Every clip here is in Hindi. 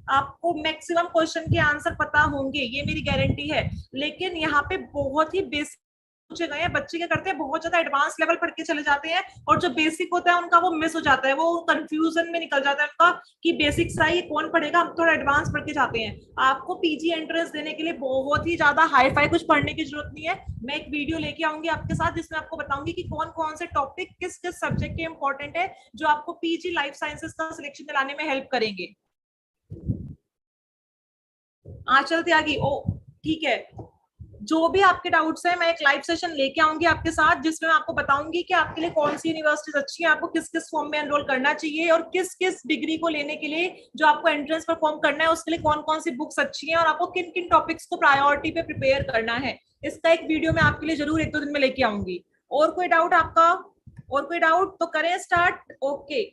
आपको मैक्सिमम क्वेश्चन के आंसर पता होंगे, ये मेरी गारंटी है। लेकिन यहाँ पे बहुत ही बेसिक पूछे गए हैं। बच्चे क्या करते हैं, बहुत ज्यादा एडवांस लेवल पढ़ के चले जाते हैं और जो बेसिक होता है उनका वो मिस हो जाता है, वो कंफ्यूजन में निकल जाता है उनका कि बेसिक सा ही कौन पढ़ेगा, हम थोड़ा एडवांस पढ़ के जाते हैं। आपको पीजी एंट्रेंस देने के लिए बहुत ही ज्यादा हाई फाई कुछ पढ़ने की जरूरत नहीं है। मैं एक वीडियो लेके आऊंगी आपके साथ जिसमें आपको बताऊंगी कि कौन कौन से टॉपिक किस किस सब्जेक्ट के इंपॉर्टेंट है, जो आपको पीजी लाइफ साइंसेस का सिलेक्शन दिलाने में हेल्प करेंगे। आंचल त्यागी, ओ ठीक है। जो भी आपके डाउट्स हैं मैं एक लाइव सेशन लेके आऊंगी आपके साथ, जिसमें मैं आपको बताऊंगी कि आपके लिए कौन सी यूनिवर्सिटीज अच्छी है, आपको किस किस फॉर्म में एनरोल करना चाहिए, और किस किस डिग्री को लेने के लिए जो आपको एंट्रेंस परफॉर्म करना है उसके लिए कौन कौन सी बुक्स अच्छी हैं, और आपको किन किन टॉपिक्स को प्रायोरिटी पे प्रिपेयर करना है। इसका एक वीडियो मैं आपके लिए जरूर एक दो दिन में लेके आऊंगी। और कोई डाउट आपका? और कोई डाउट तो करें स्टार्ट। ओके,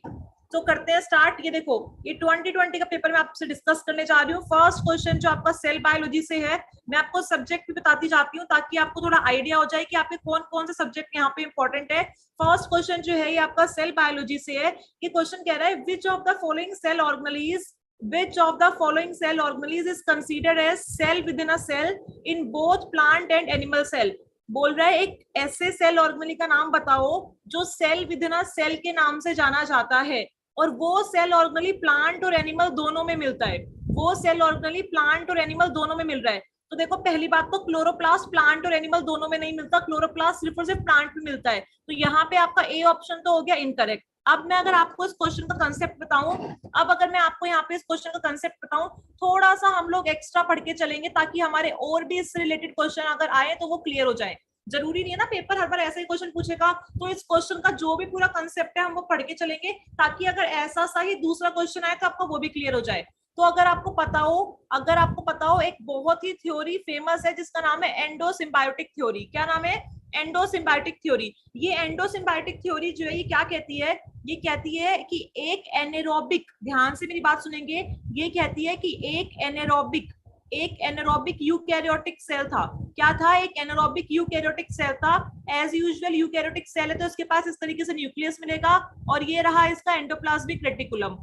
तो करते हैं स्टार्ट। ये देखो, ये 2020 का पेपर मैं आपसे डिस्कस करने जा रही हूँ। फर्स्ट क्वेश्चन जो आपका सेल बायोलॉजी से है, मैं आपको सब्जेक्ट भी बताती जाती हूँ ताकि आपको थोड़ा आइडिया हो जाए कि आपके कौन कौन से सब्जेक्ट यहाँ पे इंपॉर्टेंट है। फर्स्ट क्वेश्चन जो है ये आपका सेल बायोलॉजी से है। ये क्वेश्चन कह रहा है which of the following cell organelles which of the following cell organelles is considered as cell within a cell in both plant and animal cell। बोल रहा है एक ऐसे सेल ऑर्गेनेली का नाम बताओ जो cell within a cell के नाम से जाना जाता है, और वो सेल ऑर्गेनेली प्लांट और एनिमल दोनों में मिलता है। वो सेल ऑर्गेनेली प्लांट और एनिमल दोनों में मिल रहा है। तो देखो, पहली बात तो क्लोरोप्लास्ट प्लांट और एनिमल दोनों में नहीं मिलता, क्लोरोप्लास्ट सिर्फ और सिर्फ प्लांट में मिलता है। तो यहाँ पे आपका ए ऑप्शन तो हो गया इनकरेक्ट। अब मैं अगर आपको इस क्वेश्चन का कंसेप्ट बताऊं, अब अगर मैं आपको यहाँ पे इस क्वेश्चन का कंसेप्ट बताऊं, थोड़ा सा हम लोग एक्स्ट्रा पढ़ के चलेंगे ताकि हमारे और भी इससे रिलेटेड क्वेश्चन अगर आए तो वो क्लियर हो जाए। जरूरी नहीं है ना पेपर हर बार ऐसा ही क्वेश्चन पूछेगा, तो इस क्वेश्चन का जो भी पूरा कंसेप्ट है हम वो पढ़ के चलेंगे ताकि अगर ऐसा सा ही दूसरा क्वेश्चन आए तो आपका वो भी क्लियर हो जाए। तो अगर आपको पता हो एक बहुत ही थ्योरी फेमस है जिसका नाम है एंडोसिम्बायोटिक थ्योरी। क्या नाम है? Endosymbiotic theory. ये एंडोसिम्बायोटिक थ्योरी जो है ये क्या कहती है? ये कहती है कि एक एनेरोबिक, ध्यान से मेरी बात सुनेंगे, ये कहती है कि एक एनारोबिक यूकैरियोटिक सेल था। क्या था? एक एनारोबिक यूकैरियोटिक सेल था। एज यूजुअल यूकैरियोटिक सेल है तो इसके पास इस तरीके से न्यूक्लियस मिलेगा, और ये रहा इसका एंडोप्लाज्मिक रेटिकुलम।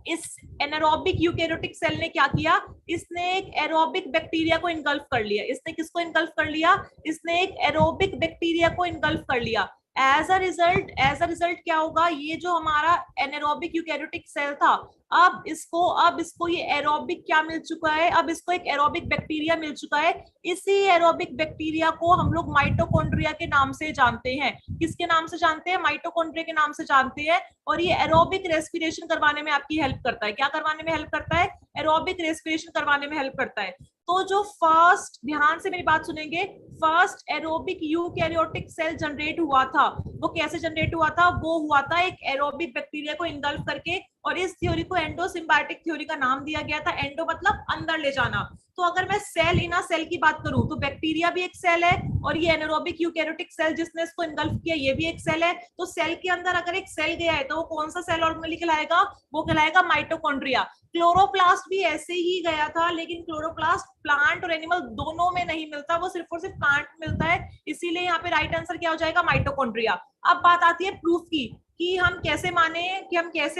इस एनारोबिक यूकैरियोटिक सेल ने क्या किया? इसने एक एरोबिक बैक्टीरिया को इनगल्फ कर लिया। इसने किसको इनगल्फ कर लिया? इसने एक एरोबिक बैक्टीरिया को इनगल्फ कर लिया। एज अ रिजल्ट क्या होगा? ये जो हमारा एनारोबिक यूकैरियोटिक सेल था, अब इसको ये एरोबिक क्या मिल चुका है? अब इसको एक एरोबिक बैक्टीरिया मिल चुका है। इसी एरोबिक बैक्टीरिया को हम लोग माइटोकॉन्ड्रिया के नाम से जानते हैं। किसके नाम से जानते हैं? माइटोकॉन्ड्रिया के नाम से जानते हैं। और ये एरोबिक रेस्पिरेशन करवाने में आपकी हेल्प करता है। क्या करवाने में हेल्प करता है? एरोबिक रेस्पिरेशन करवाने में हेल्प करता है। तो जो फर्स्ट, ध्यान से मेरी बात सुनेंगे, first aerobic eukaryotic sale generate हुआ था, वो कैसे जनरेट हुआ था? वो हुआ था एक एरोबिक बैक्टीरिया को इनगल्फ करके, और इस थ्योरी को एंडोसिम्बायोटिक थ्योरी का नाम दिया गया था। एंडो मतलब अंदर ले जाना। तो अगर मैं सेल इन अ सेल की बात करूं तो बैक्टीरिया भी एक सेल है, और ये एनारोबिक यूकैरियोटिक सेल जिसने इसको इनगल्फ किया ये भी एक सेल है। तो सेल के अंदर अगर एक सेल गया है तो वो कौन सा सेल ऑर्गेनेली कहलाएगा? वो कहलाएगा माइटोकॉन्ड्रिया। क्लोरोप्लास्ट भी ऐसे ही गया था, लेकिन क्लोरोप्लास्ट प्लांट और एनिमल दोनों में नहीं मिलता, वो सिर्फ और सिर्फ प्लांट मिलता है। इसीलिए यहाँ पे राइट आंसर क्या हो जाएगा? माइटोकॉन्ड्रिया। अब बात आती है प्रूफ की कि हम कैसे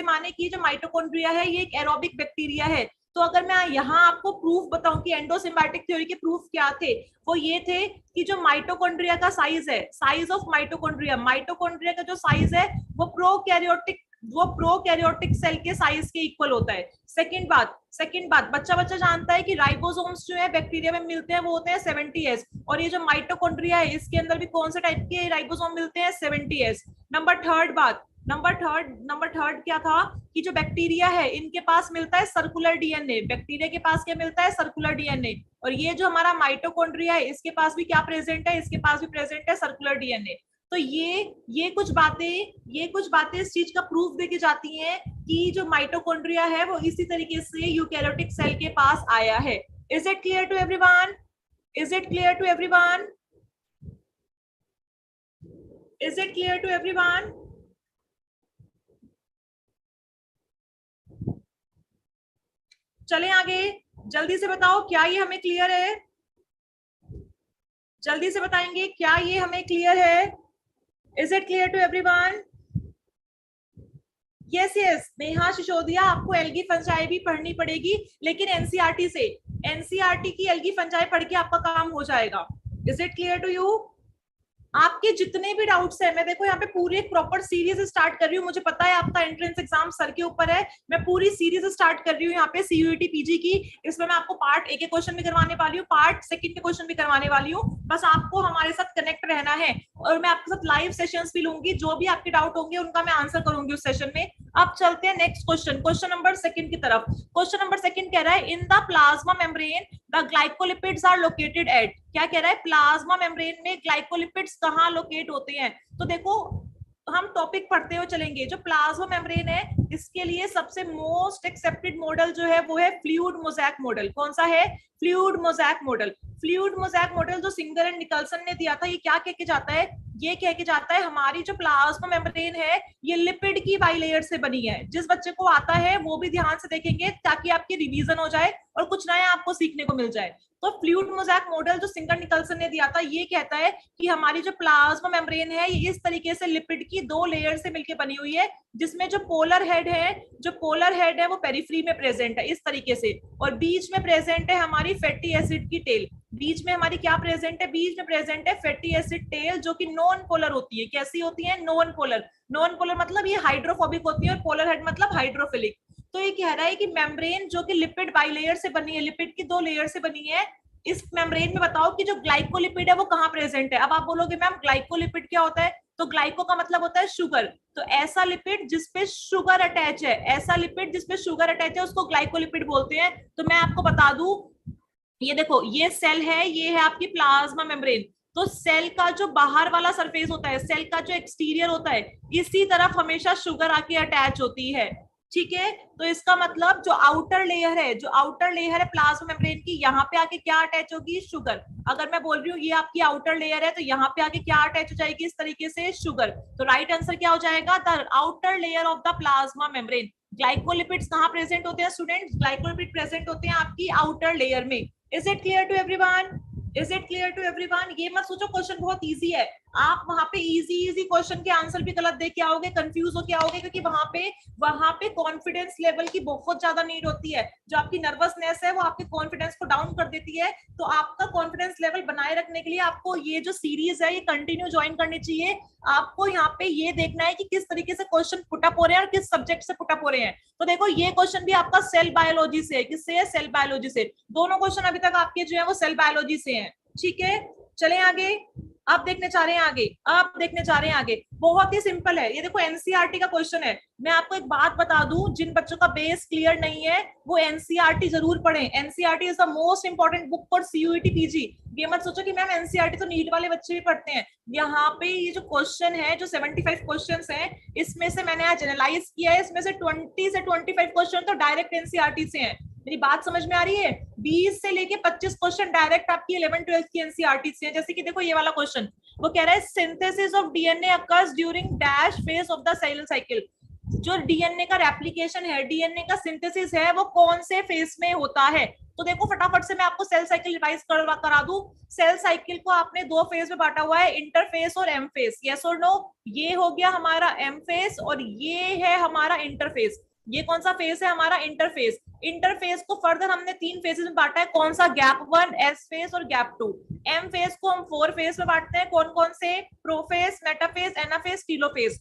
माने कि जो माइटोकॉन्ड्रिया है ये एक एरोबिक बैक्टीरिया है। तो अगर मैं यहाँ आपको प्रूफ बताऊं कि एंडोसिम्बायोटिक थ्योरी के प्रूफ क्या थे, वो ये थे कि जो माइटोकॉन्ड्रिया का साइज है, साइज ऑफ माइटोकॉन्ड्रिया का जो साइज है वो प्रोकैरियोटिक सेल के साइज के इक्वल होता है। सेकंड बात बच्चा जानता है कि राइबोसोम्स जो है बैक्टीरिया में मिलते हैं वो होते हैं 70S, और ये जो माइटोकॉन्ड्रिया है इसके अंदर भी कौन से टाइप के राइबोसोम मिलते हैं? 70S। नंबर थर्ड क्या था कि जो बैक्टीरिया है इनके पास मिलता है सर्कुलर डीएनए। बैक्टीरिया के पास क्या मिलता है? Circular DNA. और ये जो हमारा माइटोकॉन्ड्रिया है इसके पास भी क्या प्रेजेंट है? इसके पास भी प्रेजेंट है सर्कुलर डीएनए। तो ये कुछ बातें इस चीज का प्रूफ देके जाती हैं कि जो माइटोकॉन्ड्रिया है वो इसी तरीके से यूकैरियोटिक सेल के पास आया है। Is it clear to everyone? Is it clear to everyone? Is it clear to everyone? चलें आगे। जल्दी से बताओ, क्या ये हमें क्लियर है? जल्दी से बताएंगे, क्या ये हमें क्लियर है? Is it clear to everyone? Yes yes, Neha Sisodia, आपको एल्गी फंजाई भी पढ़नी पड़ेगी, लेकिन एनसीईआरटी से। एनसीईआरटी की एल्गी फंजाई पढ़ के आपका काम हो जाएगा। Is it clear to you? आपके जितने भी डाउट्स है, मैं देखो यहाँ पे पूरी एक प्रॉपर सीरीज स्टार्ट कर रही हूँ। मुझे पता है आपका एंट्रेंस एग्जाम सर के ऊपर है, मैं पूरी सीरीज स्टार्ट कर रही हूँ यहाँ पे सीयूईटी पीजी की। इसमें मैं आपको पार्ट एक क्वेश्चन भी करवाने वाली हूँ, पार्ट सेकंड के क्वेश्चन भी करवाने वाली हूँ। बस आपको हमारे साथ कनेक्ट रहना है, और मैं आपके साथ लाइव सेशंस भी लूंगी। जो भी आपके डाउट होंगे उनका मैं आंसर करूंगी उस सेशन में। अब चलते हैं next question, question number second की तरफ। क्वेश्चन नंबर सेकंड कह रहा है, in the plasma membrane the glycolipids are located at. क्या कह रहा है? प्लाज्मा मेम्ब्रेन में ग्लाइकोलिपिड्स कहाँ लोकेट होते हैं? तो देखो, हम टॉपिक पढ़ते हुए चलेंगे। जो प्लाज्मा मेम्ब्रेन है, इसके लिए सबसे मोस्ट एक्सेप्टेड मॉडल जो है वो है फ्लूइड मोज़ेक मॉडल। कौन सा है? Fluid mosaic model. Fluid mosaic model जो सिंगर एंड निकलसन ने दिया था, ये क्या कह के जाता है? ये कह के जाता है हमारी जो प्लाज्मा मेम्ब्रेन है ये लिपिड की बाइलेयर से बनी है। जिस बच्चे को आता है वो भी ध्यान से देखेंगे, ताकि आपकी रिवीजन हो जाए और कुछ नया आपको सीखने को मिल जाए। तो फ्लूइड मोज़ेक मॉडल जो सिंगर निकलसन ने दिया था, ये कहता है कि हमारी जो प्लाज्मा मेम्ब्रेन है ये इस तरीके से लिपिड की दो लेयर से मिलकर बनी हुई है, जिसमें जो पोलर हेड है वो पेरिफेरी में प्रेजेंट है इस तरीके से, और बीच में प्रेजेंट है हमारी फैटी एसिड की टेल। बीच में हमारी क्या प्रेजेंट है? बीच में प्रेजेंट है फैटी एसिड टेल, जो कि नॉन पोलर होती है। कैसी होती है? Non polar. नॉन पोलर मतलब ये हाइड्रोफोबिक होती है, और पोलर हेड मतलब हाइड्रोफिलिक। तो ये कह रहा है कि मेम्ब्रेन जो कि लिपिड बाइलेयर से बनी है, लिपिड की दो लेयर से बनी है, इस मेम्ब्रेन में बताओ कि जो ग्लाइकोलिपिड है वो कहाँ प्रेजेंट है। अब आप बोलोगे मैम ग्लाइकोलिपिड क्या होता है? तो ग्लाइको का मतलब होता है शुगर। तो ऐसा लिपिड जिसपे शुगर अटैच है, ऐसा लिपिड जिसपे शुगर अटैच है उसको ग्लाइकोलिपिड बोलते हैं। तो मैं आपको बता दूं, ये देखो, ये सेल है, ये है आपकी प्लाज्मा मेम्ब्रेन। तो सेल का जो बाहर वाला सरफेस होता है, सेल का जो एक्सटीरियर होता है, इसी तरफ हमेशा शुगर आके अटैच होती है। ठीक है, तो इसका मतलब जो आउटर लेयर है, जो आउटर लेयर है प्लाज्मा मेम्ब्रेन की, यहाँ पे आके क्या अटैच होगी? शुगर। अगर मैं बोल रही हूँ ये आपकी आउटर लेयर है, तो यहाँ पे आके क्या अटैच हो जाएगी? इस तरीके से शुगर। तो राइट आंसर क्या हो जाएगा? The outer layer of the plasma membrane. Glycolipids कहाँ प्रेजेंट होते हैं स्टूडेंट्स? ग्लाइकोलिपिड प्रेजेंट होते हैं आपकी आउटर लेयर में। Is it clear to everyone? Is it clear to everyone? ये मत सोचो क्वेश्चन बहुत इजी है, आप वहां पे इजी क्वेश्चन के आंसर भी गलत दे के आओगे, कंफ्यूज होके आओगे, क्योंकि वहां पे कॉन्फिडेंस लेवल की बहुत ज्यादा नीड होती है। जो आपकी नर्वसनेस है वो आपके कॉन्फिडेंस को डाउन कर देती है। तो आपका कॉन्फिडेंस लेवल बनाए रखने के लिए आपको ये जो सीरीज है ये कंटिन्यू ज्वाइन करनी चाहिए। आपको यहाँ पे ये देखना है कि किस तरीके से क्वेश्चन पुटअप हो रहे हैं और किस सब्जेक्ट से पुटअप हो रहे हैं। तो देखो, ये क्वेश्चन भी आपका सेल बायोलॉजी से है। किससे है? सेल बायोलॉजी से। दोनों क्वेश्चन अभी तक आपके जो है वो सेल बायोलॉजी से हैं। ठीक है, चलें आगे। अब देखने जा रहे हैं आगे, अब देखने जा रहे हैं आगे। बहुत ही सिंपल है, ये देखो एनसीईआरटी का क्वेश्चन है। मैं आपको एक बात बता दूं, जिन बच्चों का बेस क्लियर नहीं है वो एनसीईआरटी जरूर पढ़ें। NCERT is the most important book for CUET PG. ये मत सोचो कि मैम एनसीईआरटी तो नीट वाले बच्चे भी पढ़ते हैं। यहाँ पे ये जो क्वेश्चन है, जो 75 क्वेश्चन है, इसमें से मैंने आज एनालाइज किया है, इसमें से 20 से 25 क्वेश्चन तो डायरेक्ट एनसीईआरटी से हैं। मेरी बात समझ में आ रही है? 20 से लेके 25 क्वेश्चन डायरेक्ट आपकी 11th-12th की एनसीईआरटी से है। जैसे कि देखो ये वाला क्वेश्चन, वो कह रहा है synthesis of DNA occurs during dash phase of the cell cycle. जो डीएनए का रेप्लिकेशन है, डीएनए का सिंथेसिस है, वो कौन से फेज में होता है? तो देखो फटाफट से मैं आपको सेल साइकिल रिवाइज करा दूं। सेल साइकिल को आपने दो फेज में बांटा हुआ है, इंटरफेस और एम फेज। यस और नो? ये हो गया हमारा एम फेज और ये है हमारा इंटरफेस। ये कौन सा फेज है? हमारा इंटरफेस। इंटरफेस को फर्दर हमने 3 फेजेस में बांटा है। कौन सा? गैप 1, एस फेज और गैप 2। एम फेज को हम 4 फेज में बांटते हैं। कौन कौन से? Prophase, metaphase, anaphase, telophase.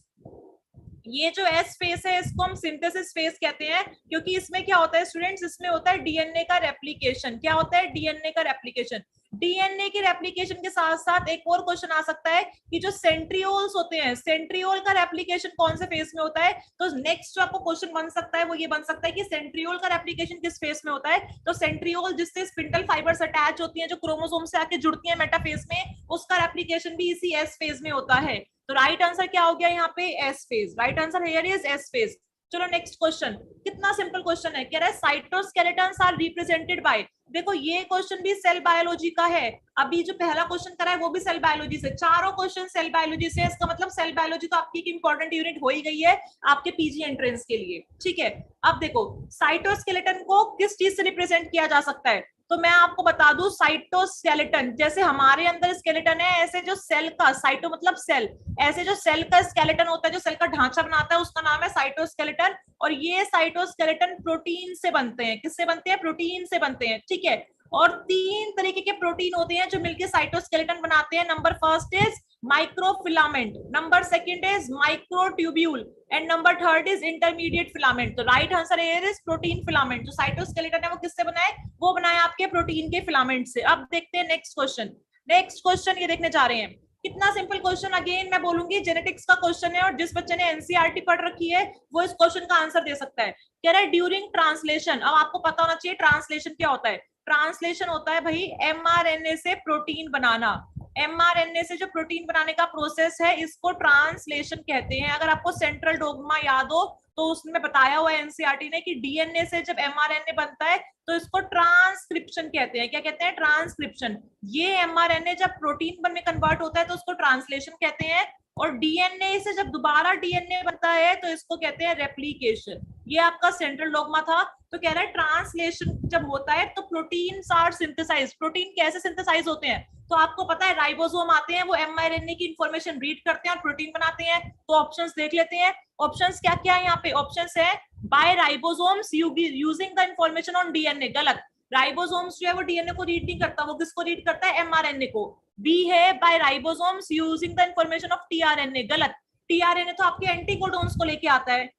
ये जो एस फेज है इसको हम सिंथेसिस फेज कहते हैं, क्योंकि इसमें क्या होता है स्टूडेंट्स? इसमें होता है डीएनए का रेप्लिकेशन। क्या होता है? डीएनए का रेप्लिकेशन। डीएनए के रेप्लिकेशन के साथ साथ एक और क्वेश्चन आ सकता है कि जो सेंट्रियोल्स होते हैं, सेंट्रियोल का रेप्लिकेशन कौन से फेज में होता है? तो नेक्स्ट जो आपको क्वेश्चन बन सकता है वो ये बन सकता है कि सेंट्रियोल का रेप्लिकेशन किस फेज में होता है? तो सेंट्रियोल जिससे स्पिंडल फाइबर्स अटैच होती हैं, जो क्रोमोसोम से आके जुड़ती है मेटाफेज में, उसका रेप्लिकेशन भी इसी एस फेज में होता है। तो राइट आंसर क्या हो गया यहाँ पे? S phase. Right answer here is S phase. चलो नेक्स्ट क्वेश्चन, कितना सिंपल क्वेश्चन है। कह रहा है साइटोस्केलेटन्स आर रिप्रेजेंटेड बाय। देखो ये क्वेश्चन भी सेल बायोलॉजी का है। अभी जो पहला क्वेश्चन करा है वो भी सेल बायोलॉजी से। चारों क्वेश्चन सेल बायोलॉजी से। इसका मतलब सेल बायोलॉजी तो आपकी एक इंपॉर्टेंट यूनिट हो ही गई है आपके पीजी एंट्रेंस के लिए। ठीक है, अब देखो साइटोस्केलेटन को किस चीज से रिप्रेजेंट किया जा सकता है? तो मैं आपको बता दूं साइटोस्केलेटन, जैसे हमारे अंदर स्केलेटन है, ऐसे जो सेल का, साइटो मतलब सेल, ऐसे जो सेल का स्केलेटन होता है, जो सेल का ढांचा बनाता है, उसका नाम है साइटोस्केलेटन। और ये साइटोस्केलेटन प्रोटीन से बनते हैं। किससे बनते हैं? प्रोटीन से बनते हैं, ठीक है। और 3 तरीके के प्रोटीन होते हैं जो मिलकर साइटोस्केलेटन बनाते हैं। Number first is microfilament, number second is microtubule, and number third is intermediate filament. तो right answer here is protein filament. जो साइटोस्केलेटन है वो किससे बना है? वो बना है आपके प्रोटीन के फिलामेंट से। अब देखते हैं नेक्स्ट क्वेश्चन। नेक्स्ट क्वेश्चन ये देखने जा रहे हैं, कितना सिंपल क्वेश्चन। अगेन मैं बोलूंगी जेनेटिक्स का क्वेश्चन है, और जिस बच्चे ने एनसीईआरटी पढ़ रखी है वो इस क्वेश्चन का आंसर दे सकता है। कह रहा है ड्यूरिंग ट्रांसलेशन, अब आपको पता होना चाहिए ट्रांसलेशन क्या होता है। ट्रांसलेशन होता है भाई एमआरएनए से प्रोटीन बनाना। एमआरएनए से जो प्रोटीन बनाने का प्रोसेस है इसको ट्रांसलेशन कहते हैं। अगर आपको सेंट्रल डोग्मा याद हो तो उसमें बताया हुआ है एनसीईआरटी ने कि डीएनए से जब एमआरएनए बनता है तो इसको ट्रांसक्रिप्शन कहते हैं। क्या कहते हैं? ट्रांसक्रिप्शन। ये एमआरएनए जब प्रोटीन में कन्वर्ट होता है तो उसको ट्रांसलेशन कहते हैं। और डीएनए से जब दोबारा डीएनए बनता है तो इसको कहते हैं रेप्लिकेशन। ये आपका सेंट्रल डोग्मा था। तो कह रहा है ट्रांसलेशन जब होता है तो प्रोटीन्स आर सिंथेसाइज। प्रोटीन कैसे सिंथेसाइज होते हैं? तो आपको पता है राइबोसोम आते हैं, वो एमआरएनए की इंफॉर्मेशन रीड करते हैं और प्रोटीन बनाते हैं। तो ऑप्शंस देख लेते हैं। ऑप्शंस क्या क्या है यहाँ पे? ऑप्शंस है by ribosomes using the information on DNA. गलत। राइबोसोम्स जो है वो डीएनए को रीड नहीं करता, वो किसको रीड करता है? एमआरएनए को। बी है by ribosomes using the information of tRNA. गलत। टीआरएनए तो आपके एंटीकोडोन्स को लेके आता है।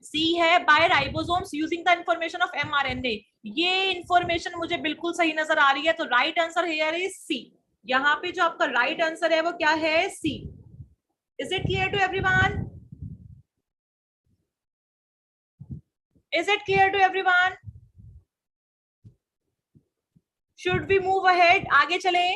सी है by ribosomes using the information of mRNA. ये इंफॉर्मेशन मुझे बिल्कुल सही नजर आ रही है, तो right answer here is C. यहाँ पे जो आपका राइट आंसर है वो क्या है? C. Is it clear to everyone? Is it clear to everyone? Should we move ahead? आगे चले?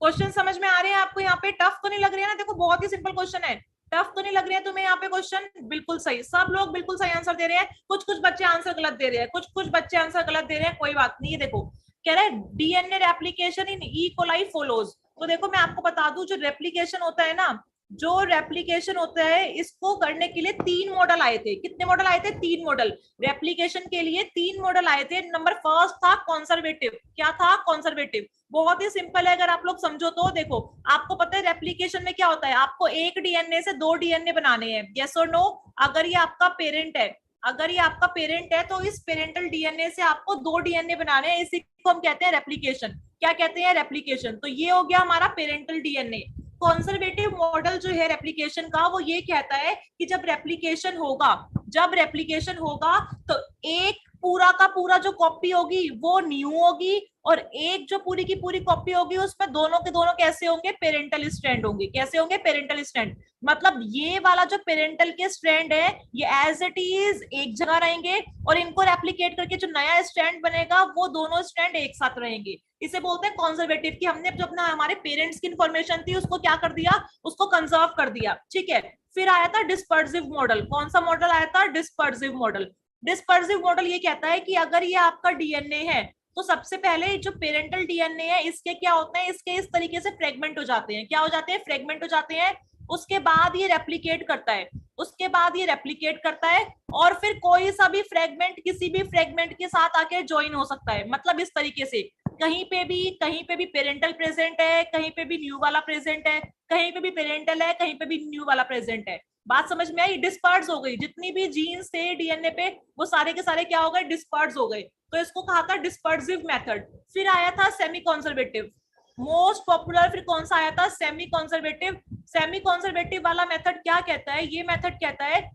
क्वेश्चन समझ में आ रहे हैं आपको? यहाँ पे टफ तो नहीं लग रही है ना? देखो बहुत ही सिंपल क्वेश्चन है। टफ तो नहीं लग रही है तुम्हें यहाँ पे क्वेश्चन? बिल्कुल सही, सब लोग बिल्कुल सही आंसर दे रहे हैं। कुछ कुछ बच्चे आंसर गलत दे रहे हैं, कुछ कुछ बच्चे आंसर गलत दे रहे हैं, कोई बात नहीं। ये देखो कह रहा है डीएनए रेप्लिकेशन इन ई कोलाई फॉलोज। तो देखो मैं आपको बता दूं, जो रेप्लिकेशन होता है ना, जो रेप्लिकेशन होता है इसको करने के लिए 3 मॉडल आए थे। कितने मॉडल आए थे? 3 मॉडल। रेप्लिकेशन के लिए 3 मॉडल आए थे। नंबर फर्स्ट था कंजर्वेटिव। क्या था? कंजर्वेटिव। बहुत ही सिंपल है, अगर आप लोग समझो तो। देखो आपको पता है रेप्लिकेशन में क्या होता है, आपको एक डीएनए से 2 डीएनए बनाने हैं। यस और नो? अगर ये आपका पेरेंट है, अगर ये आपका पेरेंट है तो इस पेरेंटल डीएनए से आपको 2 डीएनए बनाने हैं। इसी को हम कहते हैं रेप्लिकेशन। क्या कहते हैं? रेप्लिकेशन। तो ये हो गया हमारा पेरेंटल डीएनए। कंजर्वेटिव मॉडल जो है रेप्लिकेशन का, वो ये कहता है कि जब रेप्लिकेशन होगा, जब रेप्लिकेशन होगा तो एक पूरा का पूरा जो कॉपी होगी वो न्यू होगी, और एक जो पूरी की पूरी कॉपी होगी उसमें दोनों के दोनों कैसे होंगे? पेरेंटल स्ट्रैंड होंगे। कैसे होंगे? Parental strand. मतलब ये वाला जो पेरेंटल के स्ट्रैंड है ये एज इट इज एक जगह रहेंगे, और इनको रेप्लिकेट करके जो नया स्ट्रैंड बनेगा वो दोनों स्ट्रैंड एक साथ रहेंगे। इसे बोलते हैं कंजर्वेटिव, कि हमने जो अपना हमारे पेरेंट्स की इंफॉर्मेशन थी उसको क्या कर दिया? उसको कंजर्व कर दिया। ठीक है। फिर आया था डिस्पर्सिव मॉडल। कौन सा मॉडल आया था? Dispersive model. डिस्पर्सिव मॉडल ये कहता है कि अगर ये आपका डीएनए है तो सबसे पहले जो पेरेंटल डीएनए है इसके क्या होते हैं? इसके इस तरीके से फ्रेगमेंट हो जाते हैं। क्या हो जाते हैं? फ्रेगमेंट हो जाते हैं। उसके बाद ये रेप्लिकेट करता है, उसके बाद ये रेप्लिकेट करता है, और फिर कोई सा भी फ्रेगमेंट किसी भी फ्रेगमेंट के साथ आके ज्वाइन हो सकता है। मतलब इस तरीके से कहीं पे भी पेरेंटल प्रेजेंट है, कहीं पे भी न्यू वाला प्रेजेंट है, कहीं पे भी पेरेंटल है, कहीं पे भी न्यू वाला प्रेजेंट है। बात समझ में आई? डिस्पर्स हो गई, जितनी भी जीन्स थे डीएनए पे वो सारे के सारे क्या हो गए? डिस्पर्स हो गए। तो इसको कहा था डिस्पर्सिव मेथड। फिर आया था सेमी कंजर्वेटिव, मोस्ट पॉपुलर। फिर कौन सा आया था? Semi conservative. सेमी कंजर्वेटिव वाला मेथड क्या कहता है? ये मेथड कहता है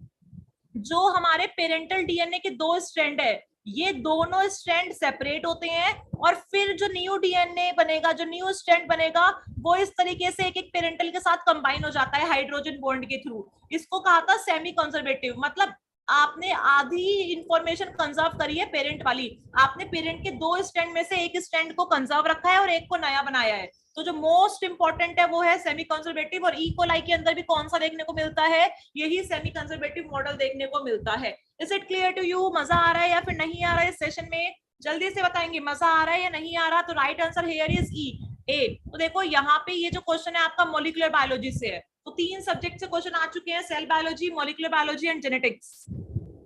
जो हमारे पेरेंटल डीएनए के 2 स्ट्रैंड है, ये दोनों स्ट्रैंड सेपरेट होते हैं, और फिर जो न्यू डीएनए बनेगा, जो न्यू स्ट्रैंड बनेगा, वो इस तरीके से एक एक पेरेंटल के साथ कंबाइन हो जाता है हाइड्रोजन बॉन्ड के थ्रू। इसको कहा था सेमी कंजर्वेटिव। मतलब आपने आधी इंफॉर्मेशन कंजर्व करी है पेरेंट वाली, आपने पेरेंट के 2 स्ट्रैंड में से एक स्ट्रैंड को कंजर्व रखा है और एक को नया बनाया है। तो जो मोस्ट इंपॉर्टेंट है वो है सेमी कंजर्वेटिव। और ई कोलाई के अंदर भी कौन सा देखने को मिलता है? यही सेमी कंजर्वेटिव मॉडल देखने को मिलता है। Is it clear to you? मजा आ रहा है या फिर नहीं आ रहा है इस सेशन में? जल्दी से बताएंगे मजा आ रहा है या नहीं आ रहा। तो राइट आंसर हियर इज ई, ए। तो देखो यहाँ पे ये जो क्वेश्चन है आपका मॉलिक्यूलर बायोलॉजी से है। तो 3 सब्जेक्ट से क्वेश्चन आ चुके हैं, cell biology, molecular biology and genetics.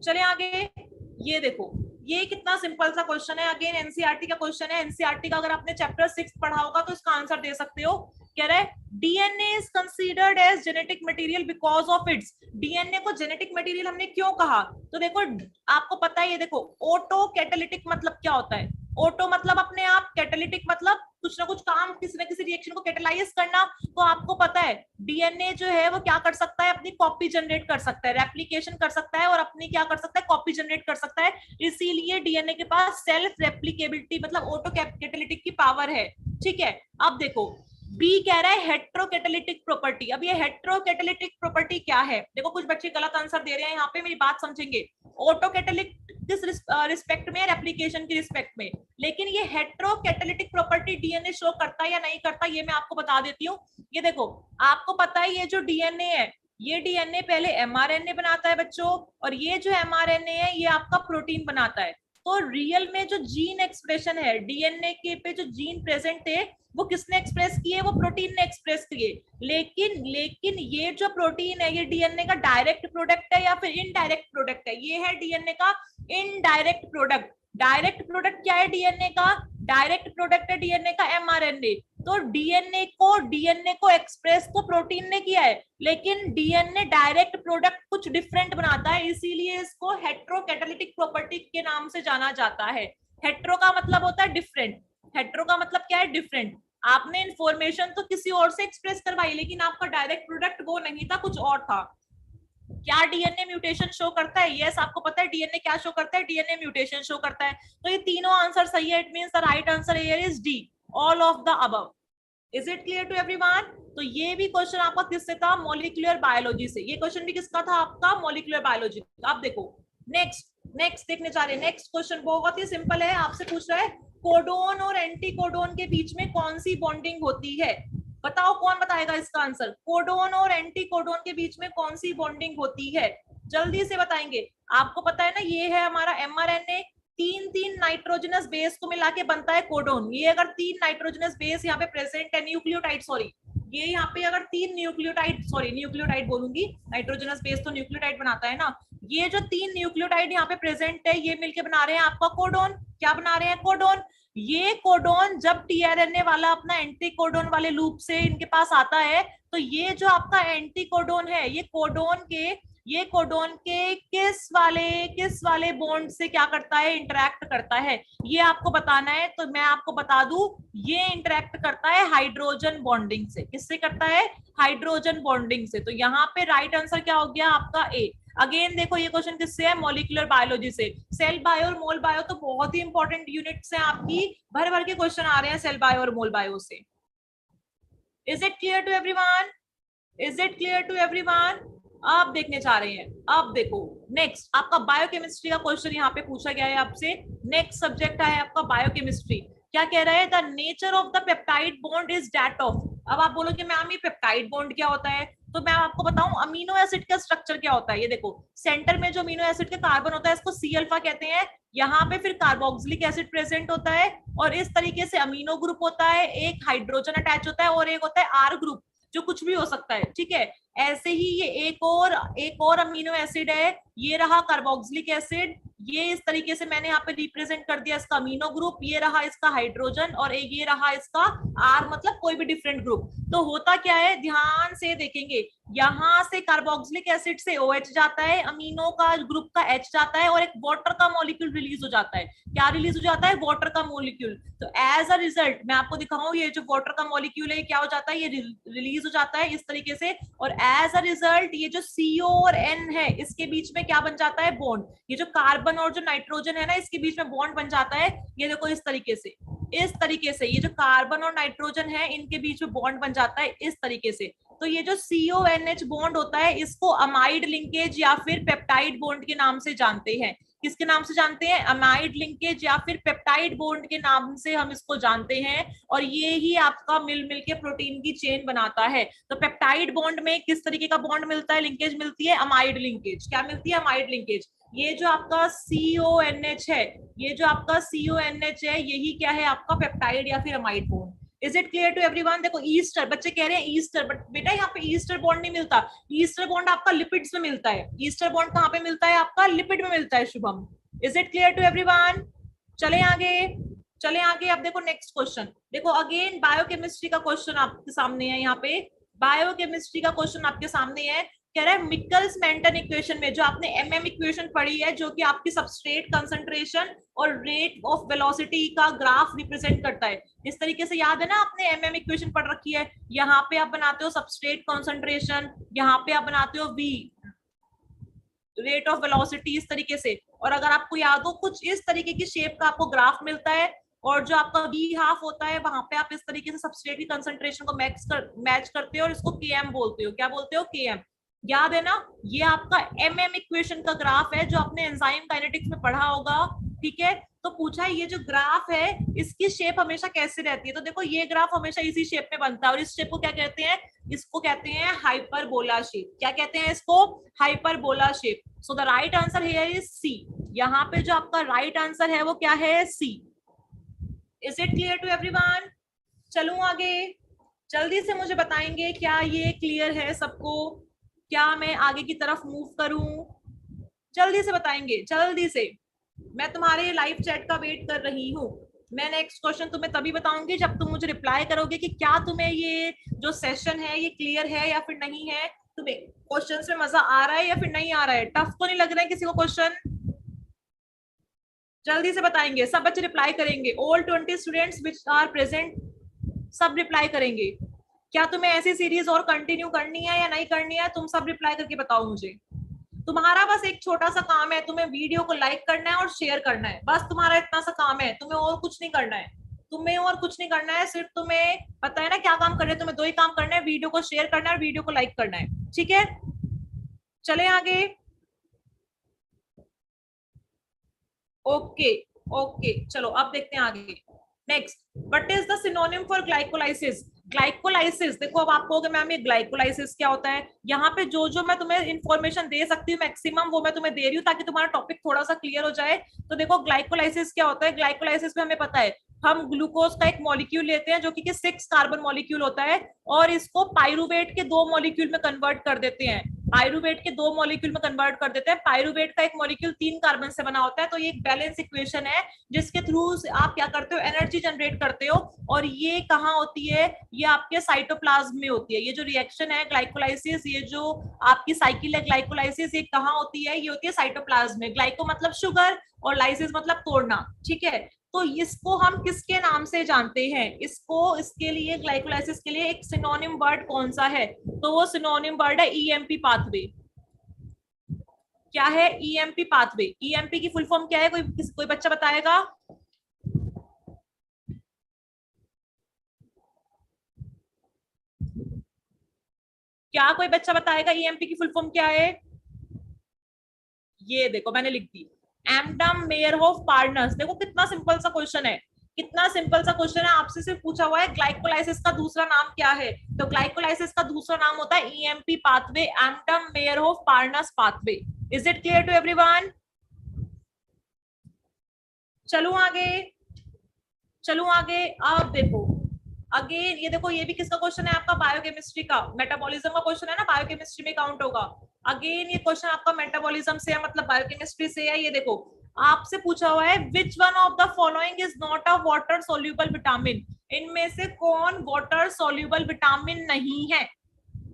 चले आगे। ये देखो, ये कितना सिंपल सा क्वेश्चन है, अगेन एनसीईआरटी का क्वेश्चन है। एनसीईआरटी का अगर आपने चैप्टर 6 पढ़ा होगा तो इसका आंसर दे सकते हो। कह रहा है DNA is considered as genetic material because of its. DNA को जेनेटिक मटेरियल हमने क्यों कहा? तो देखो आपको पता है, ये देखो ऑटो कैटालिटिक मतलब क्या होता है? ऑटो मतलब अपने आप, कैटालिटिक मतलब कुछ ना कुछ काम, किसी ना किसी रिएक्शन को कैटेलाइज करना। तो आपको पता है डीएनए जो है वो क्या कर सकता है, अपनी कॉपी जनरेट कर सकता है, रेप्लिकेशन कर सकता है और अपनी क्या कर सकता है, कॉपी जनरेट कर सकता है। इसीलिए डीएनए के पास सेल्फ रेप्लिकेबिलिटी मतलब ऑटो कैटालिटिक की पावर है। ठीक है, अब देखो बी कह रहा है हेट्रोकैटालिटिक प्रॉपर्टी। अब ये हेट्रोकैटालिटिक प्रॉपर्टी क्या है? देखो कुछ बच्चे गलत आंसर दे रहे हैं यहाँ पे, मेरी बात समझेंगे। ऑटो कैटालिटिक किस रिस्पेक्ट में? रेप्लिकेशन की रिस्पेक्ट में। लेकिन ये हेट्रोकैटालिटिक प्रॉपर्टी डीएनए शो करता है या नहीं करता, ये मैं आपको बता देती हूँ। ये देखो आपको पता है ये जो डीएनए है, ये डीएनए पहले एमआरएनए बनाता है बच्चों, और ये जो एमआरएनए है ये आपका प्रोटीन बनाता है। तो रियल में जो जीन एक्सप्रेशन है डीएनए के पे, जो जीन प्रेजेंट थे वो किसने एक्सप्रेस किए? वो प्रोटीन ने एक्सप्रेस किए। लेकिन ये जो प्रोटीन है ये डीएनए का डायरेक्ट प्रोडक्ट है या फिर इनडायरेक्ट प्रोडक्ट है? ये है डीएनए का इनडायरेक्ट प्रोडक्ट। डायरेक्ट प्रोडक्ट क्या है डीएनए का? डायरेक्ट प्रोडक्ट है डीएनए का एमआरएनए। तो डीएनए को एक्सप्रेस तो प्रोटीन ने किया है, लेकिन डीएनए डायरेक्ट प्रोडक्ट कुछ डिफरेंट बनाता है, इसीलिए इसको हेट्रोकैटालिटिक प्रॉपर्टी के नाम से जाना जाता है। हेट्रो का मतलब होता है डिफरेंट। हेट्रो का मतलब क्या है? डिफरेंट। आपने इंफॉर्मेशन तो किसी और से एक्सप्रेस करवाई, लेकिन आपका डायरेक्ट प्रोडक्ट वो नहीं था, कुछ और था। क्या डीएनए म्यूटेशन शो करता है? यस, आपको पता है डीएनए क्या शो करता है? डीएनए म्यूटेशन शो करता है। तो ये तीनों आंसर सही है। It means the right answer here is D, all of the above. Is it clear to everyone? तो ये भी क्वेश्चन आपका किससे था? मॉलिक्यूलर बायोलॉजी से। ये क्वेश्चन भी किसका था? आपका मॉलिक्यूलर बायोलॉजी। आप देखो नेक्स्ट देखने जा रहे हैं। नेक्स्ट क्वेश्चन बहुत ही सिंपल है, आपसे पूछ रहा है कोडोन और एंटी कोडोन के बीच में कौन सी बॉन्डिंग होती है? बताओ कौन बताएगा इसका आंसर? कोडोन और एंटी कोडोन के बीच में कौन सी बॉन्डिंग होती है? जल्दी से बताएंगे। आपको पता है ना, ये है हमारा एमआरएनए, तीन नाइट्रोजनस बेस को मिला के बनता है कोडोन। ये अगर 3 नाइट्रोजनस बेस यहाँ पे प्रेजेंट है, न्यूक्लियोटाइड सॉरी, ये यहाँ पे अगर 3 न्यूक्लियोटाइड बोलूंगी, नाइट्रोजनस बेस तो न्यूक्लियोटाइड बनाता है ना, ये जो 3 न्यूक्लियोटाइड यहाँ पे प्रेजेंट है ये मिलके बना रहे हैं आपका कोडोन। क्या बना रहे हैं? कोडोन। ये कोडोन जब टीआरएनए वाला अपना एंटी कोडोन वाले लूप से इनके पास आता है, तो ये जो आपका एंटी कोडोन है ये कोडोन के किस वाले बॉन्ड से क्या करता है? इंटरेक्ट करता है। ये आपको बताना है, तो मैं आपको बता दूं, ये इंटरेक्ट करता है हाइड्रोजन बॉन्डिंग से। किससे करता है? हाइड्रोजन बॉन्डिंग से। तो यहाँ पे राइट आंसर क्या हो गया आपका? ए। अगेन देखो ये क्वेश्चन किससे है? मॉलिक्यूलर बायोलॉजी से। सेल बायो और मोल बायो तो बहुत ही इंपॉर्टेंट यूनिट्स हैं आपकी, भर भर के क्वेश्चन आ रहे हैं सेल बायो और मोल बायो से। Is it clear to everyone? Is it clear to everyone? आप देखने जा रहे हैं। अब देखो नेक्स्ट आपका बायोकेमिस्ट्री का क्वेश्चन यहाँ पे पूछा गया है आपसे। नेक्स्ट सब्जेक्ट है आपका बायोकेमिस्ट्री। क्या कह रहा है? The nature of the peptide bond is that of. अब आप बोलोगे मैम ये पेप्टाइड बॉन्ड क्या होता है? तो मैं आपको बताऊं अमीनो एसिड का स्ट्रक्चर क्या होता है। ये देखो सेंटर में जो अमीनो एसिड का कार्बन होता है इसको सी अल्फा कहते हैं। यहाँ पे फिर कार्बोक्सिलिक एसिड प्रेजेंट होता है और इस तरीके से अमीनो ग्रुप होता है, एक हाइड्रोजन अटैच होता है और एक होता है आर ग्रुप, जो कुछ भी हो सकता है। ठीक है, ऐसे ही ये एक और अमीनो एसिड है, ये रहा कार्बोक्सिलिक एसिड। ये इस तरीके से मैंने यहाँ पे रिप्रेजेंट कर दिया इसका अमीनो ग्रुप, ये रहा इसका हाइड्रोजन और एक ये रहा इसका आर, मतलब कोई भी डिफरेंट ग्रुप। तो होता क्या है, ध्यान से देखेंगे, यहाँ से कार्बोक्सिलिक एसिड से OH जाता है, अमीनो का ग्रुप का H जाता है और एक वाटर का मॉलिक्यूल रिलीज हो जाता है। क्या रिलीज हो जाता है? वाटर का मॉलिक्यूल। तो एज अ रिजल्ट मैं आपको दिखाऊं, ये जो वाटर का मॉलिक्यूल है क्या हो जाता है? ये रिलीज हो जाता है इस तरीके से, और एज अ रिजल्ट ये जो CO और N है इसके बीच में क्या बन जाता है? बॉन्ड। ये जो कार्बन और जो नाइट्रोजन है ना इसके बीच में बॉन्ड बन जाता है। ये देखो इस तरीके से ये जो कार्बन और नाइट्रोजन है इनके बीच में बॉन्ड बन जाता है इस तरीके से। तो ये जो CONH बॉन्ड होता है इसको अमाइड लिंकेज या फिर पेप्टाइड बॉन्ड के नाम से जानते हैं। किसके नाम से जानते हैं? अमाइड लिंकेज या फिर पेप्टाइड बॉन्ड के नाम से हम इसको जानते हैं। और ये ही आपका मिल के प्रोटीन की चेन बनाता है। तो पेप्टाइड बॉन्ड में किस तरीके का बॉन्ड मिलता है? लिंकेज मिलती है अमाइड लिंकेज। क्या मिलती है? Amide linkage. ये जो आपका CONH है, यही क्या है? आपका पेप्टाइड या फिर amide bond. Is it clear to everyone? देखो ईस्टर, बच्चे कह रहे हैं ईस्टर, बट बेटा यहाँ पे ईस्टर बॉन्ड नहीं मिलता। ईस्टर बॉन्ड आपका लिपिड्स में मिलता है। ईस्टर बॉन्ड कहाँ पे मिलता है? आपका लिपिड में मिलता है Shubham. Is it clear to everyone? चले आगे, चले आगे। अब देखो नेक्स्ट क्वेश्चन, देखो अगेन बायोकेमिस्ट्री का क्वेश्चन आपके सामने है। यहाँ पे बायोकेमिस्ट्री का क्वेश्चन आपके सामने है, कह रहा है मिकल्स मेंटन इक्वेशन में, जो आपने एमएम इक्वेशन पढ़ी है, जो कि आपकी सबस्ट्रेट कंसंट्रेशन और रेट ऑफ वेलोसिटी का ग्राफ रिप्रेजेंट करता है। इस तरीके से याद है ना, आपने एमएम इक्वेशन पढ़ रखी है। यहाँ पे आप बनाते हो सबस्ट्रेट कंसंट्रेशन, यहाँ पे आप बनाते हो वी, रेट ऑफ वेलोसिटी, इस तरीके से। और अगर आपको याद हो, कुछ इस तरीके की शेप का आपको ग्राफ मिलता है, और जो आपका बी हाफ होता है, वहां पे आप इस तरीके से सबस्ट्रेट की कंसंट्रेशन को मैच करते हो, और इसको केएम बोलते हो। क्या बोलते हो? केएम। याद है ना, ये आपका एमएम इक्वेशन का ग्राफ है, जो आपने एंजाइम काइनेटिक्स में पढ़ा होगा। ठीक है, तो पूछा है ये जो ग्राफ है, इसकी शेप हमेशा कैसे रहती है? तो देखो ये ग्राफ हमेशा इसी शेप में बनता है, और इस शेप को क्या कहते हैं? इसको कहते हैं हाइपरबोला शेप। क्या कहते हैं इसको? Hyperbola shape. So the right answer here is C. यहाँ पे जो आपका राइट आंसर है वो क्या है? C. Is it clear to everyone? चलूं आगे, जल्दी से मुझे बताएंगे क्या ये क्लियर है सबको? क्या मैं आगे की तरफ मूव करूं? जल्दी से बताएंगे, जल्दी से। मैं तुम्हारे लाइव चैट का वेट कर रही हूँ। मैं नेक्स्ट क्वेश्चन तुम्हें तभी बताऊंगी जब तुम मुझे रिप्लाई करोगे कि क्या तुम्हें ये जो सेशन है ये क्लियर है या फिर नहीं है। तुम्हें क्वेश्चंस में मजा आ रहा है या फिर नहीं आ रहा है? टफ तो नहीं लग रहा है किसी को क्वेश्चन? जल्दी से बताएंगे, सब बच्चे रिप्लाई करेंगे। All 20 students which are present, सब रिप्लाई करेंगे। क्या तुम्हें ऐसी सीरीज और कंटिन्यू करनी है या नहीं करनी है? तुम सब रिप्लाई करके बताओ मुझे। तुम्हारा बस एक छोटा सा काम है, तुम्हें वीडियो को लाइक करना है और शेयर करना है, बस तुम्हारा इतना सा काम है। तुम्हें और कुछ नहीं करना है, तुम्हें और कुछ नहीं करना है। सिर्फ तुम्हें पता है ना क्या काम करना है? तुम्हें दो ही काम करना है, वीडियो को शेयर करना है और वीडियो को लाइक करना है। ठीक है, चले आगे। ओके, ओके, चलो अब देखते हैं आगे। Next, what is the synonym for glycolysis? Glycolysis, देखो अब आप कहोगे मैम ये ग्लाइकोलाइसिस क्या होता है? यहाँ पे जो जो मैं तुम्हें इंफॉर्मेशन दे सकती हूँ मैक्सिमम, वो मैं तुम्हें दे रही हूँ ताकि तुम्हारा टॉपिक थोड़ा सा क्लियर हो जाए। तो देखो ग्लाइकोलाइसिस क्या होता है। ग्लाइकोलाइसिस में हमें पता है, हम ग्लूकोज का एक मॉलिक्यूल लेते हैं जो कि 6 कार्बन मॉलिक्यूल होता है, और इसको पाइरुवेट के 2 मॉलिक्यूल में कन्वर्ट कर देते हैं। पाइरुवेट के 2 मॉलिक्यूल में कन्वर्ट कर देते हैं। पाइरुवेट का एक मॉलिक्यूल 3 कार्बन से बना होता है। तो ये एक बैलेंस इक्वेशन है जिसके थ्रू आप क्या करते हो? एनर्जी जनरेट करते हो। और ये कहाँ होती है? ये आपके साइटोप्लाज्म में होती है। ये जो रिएक्शन है ग्लाइकोलाइसिस, ये जो आपकी साइकिल है ग्लाइकोलाइसिस, ये कहाँ होती है? ये होती है साइटोप्लाज्म में। ग्लाइको मतलब शुगर और लाइसिस मतलब तोड़ना। ठीक है, तो इसको हम किसके नाम से जानते हैं? इसको, इसके लिए ग्लाइकोलाइसिस के लिए एक सिनोनिम वर्ड कौन सा है? तो वो सिनोनिम वर्ड है ईएमपी पाथवे। क्या है? EMP pathway. ईएमपी की फुल फॉर्म क्या है? कोई बच्चा बताएगा? क्या कोई बच्चा बताएगा ईएमपी की फुल फॉर्म क्या है? ये देखो मैंने लिख दी, एमडम मेयरहोफ पार्टनर्स। देखो कितना सिंपल सा क्वेश्चन है, कितना सिंपल सा क्वेश्चन है। आपसे सिर्फ पूछा हुआ है ग्लाइकोलाइसिस का दूसरा नाम क्या है? तो ग्लाइकोलाइसिस का दूसरा नाम होता है EMP pathway, Embden Meyerhof Parnas pathway. Is it clear to everyone? चलूं आगे, चलूं आगे। अब देखो अगेन, ये देखो ये भी किसका क्वेश्चन है? आपका बायोकेमिस्ट्री का। मेटाबॉलिज्म का क्वेश्चन है ना, बायोकेमिस्ट्री में काउंट होगा। अगेन ये क्वेश्चन आपका मेटाबॉलिज्म से है, मतलब बायोकेमिस्ट्री से है। ये देखो आपसे पूछा हुआ है, which one of the following is not a water soluble vitamin? इनमें से कौन वाटर सोल्यूबल विटामिन नहीं है?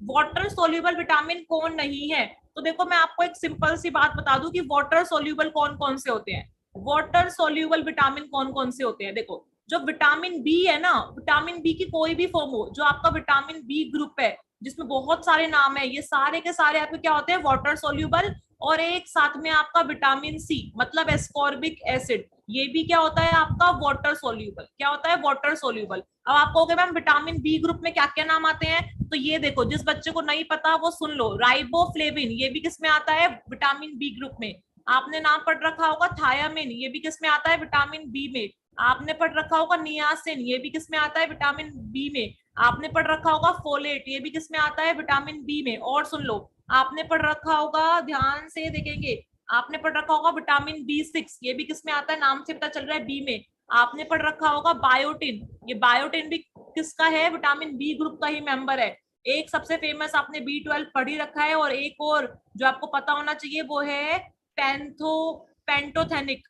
वाटर सोल्यूबल विटामिन कौन नहीं है? तो देखो मैं आपको एक सिंपल सी बात बता दूं कि वाटर सोल्यूबल कौन कौन से होते हैं। वाटर सोल्यूबल विटामिन कौन कौन से होते हैं? देखो जो विटामिन बी है ना, विटामिन बी की कोई भी फॉर्म हो, जो आपका विटामिन बी ग्रुप है जिसमें बहुत सारे नाम है, ये सारे के सारे आपके क्या होते हैं? Water soluble. और एक साथ में आपका विटामिन सी मतलब एस्कॉर्बिक एसिड, ये भी क्या होता है? आपका वाटर सोल्यूबल। क्या होता है? Water soluble. अब आप कहोगे मैम विटामिन बी ग्रुप में क्या क्या नाम आते हैं? तो ये देखो, जिस बच्चे को नहीं पता वो सुन लो। राइबोफ्लेविन, ये भी किस में आता है? विटामिन बी ग्रुप में। आपने नाम पढ़ रखा होगा थायामिन, ये भी किस में आता है? विटामिन बी में। आपने पढ़ रखा होगा नियासिन, ये भी किस में आता है? विटामिन बी में। आपने पढ़ रखा होगा फोलेट, ये भी किस में आता है? विटामिन बी में। और सुन लो, आपने पढ़ रखा होगा, ध्यान से देखेंगे, आपने पढ़ रखा होगा विटामिन बी6, ये भी किस में आता है? नाम से पता चल रहा है बी में। आपने पढ़ रखा होगा बायोटिन, ये बायोटिन भी किसका है? विटामिन बी ग्रुप का ही मेंबर है। एक सबसे फेमस आपने बी12 पढ़ ही रखा है, और एक और जो आपको पता होना चाहिए वो है पैंथो पेंटोथेनिक,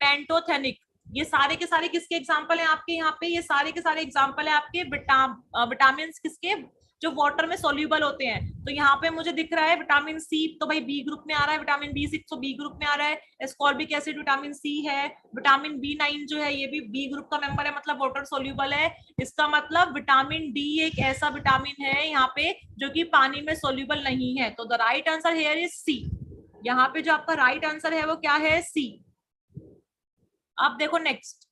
पेंटोथेनिक, ये सारे के सारे किसके एग्जांपल हैं आपके यहाँ पे, ये सारे के सारे एग्जांपल है आपके विटामिन किसके, जो वाटर में सोल्यूबल होते हैं। तो यहाँ पे मुझे दिख रहा है विटामिन सी, तो भाई बी ग्रुप में आ रहा है, विटामिन बी6 तो बी ग्रुप में आ रहा है, एस्कॉर्बिक एसिड विटामिन सी है, विटामिन बी9 जो है ये भी बी ग्रुप का मेंबर है, मतलब वाटर सोल्यूबल है। इसका मतलब विटामिन डी एक ऐसा विटामिन है यहाँ पे जो कि पानी में सोल्यूबल नहीं है। तो the right answer here is C. यहाँ पे जो आपका राइट आंसर है वो क्या है, सी। अब देखो नेक्स्ट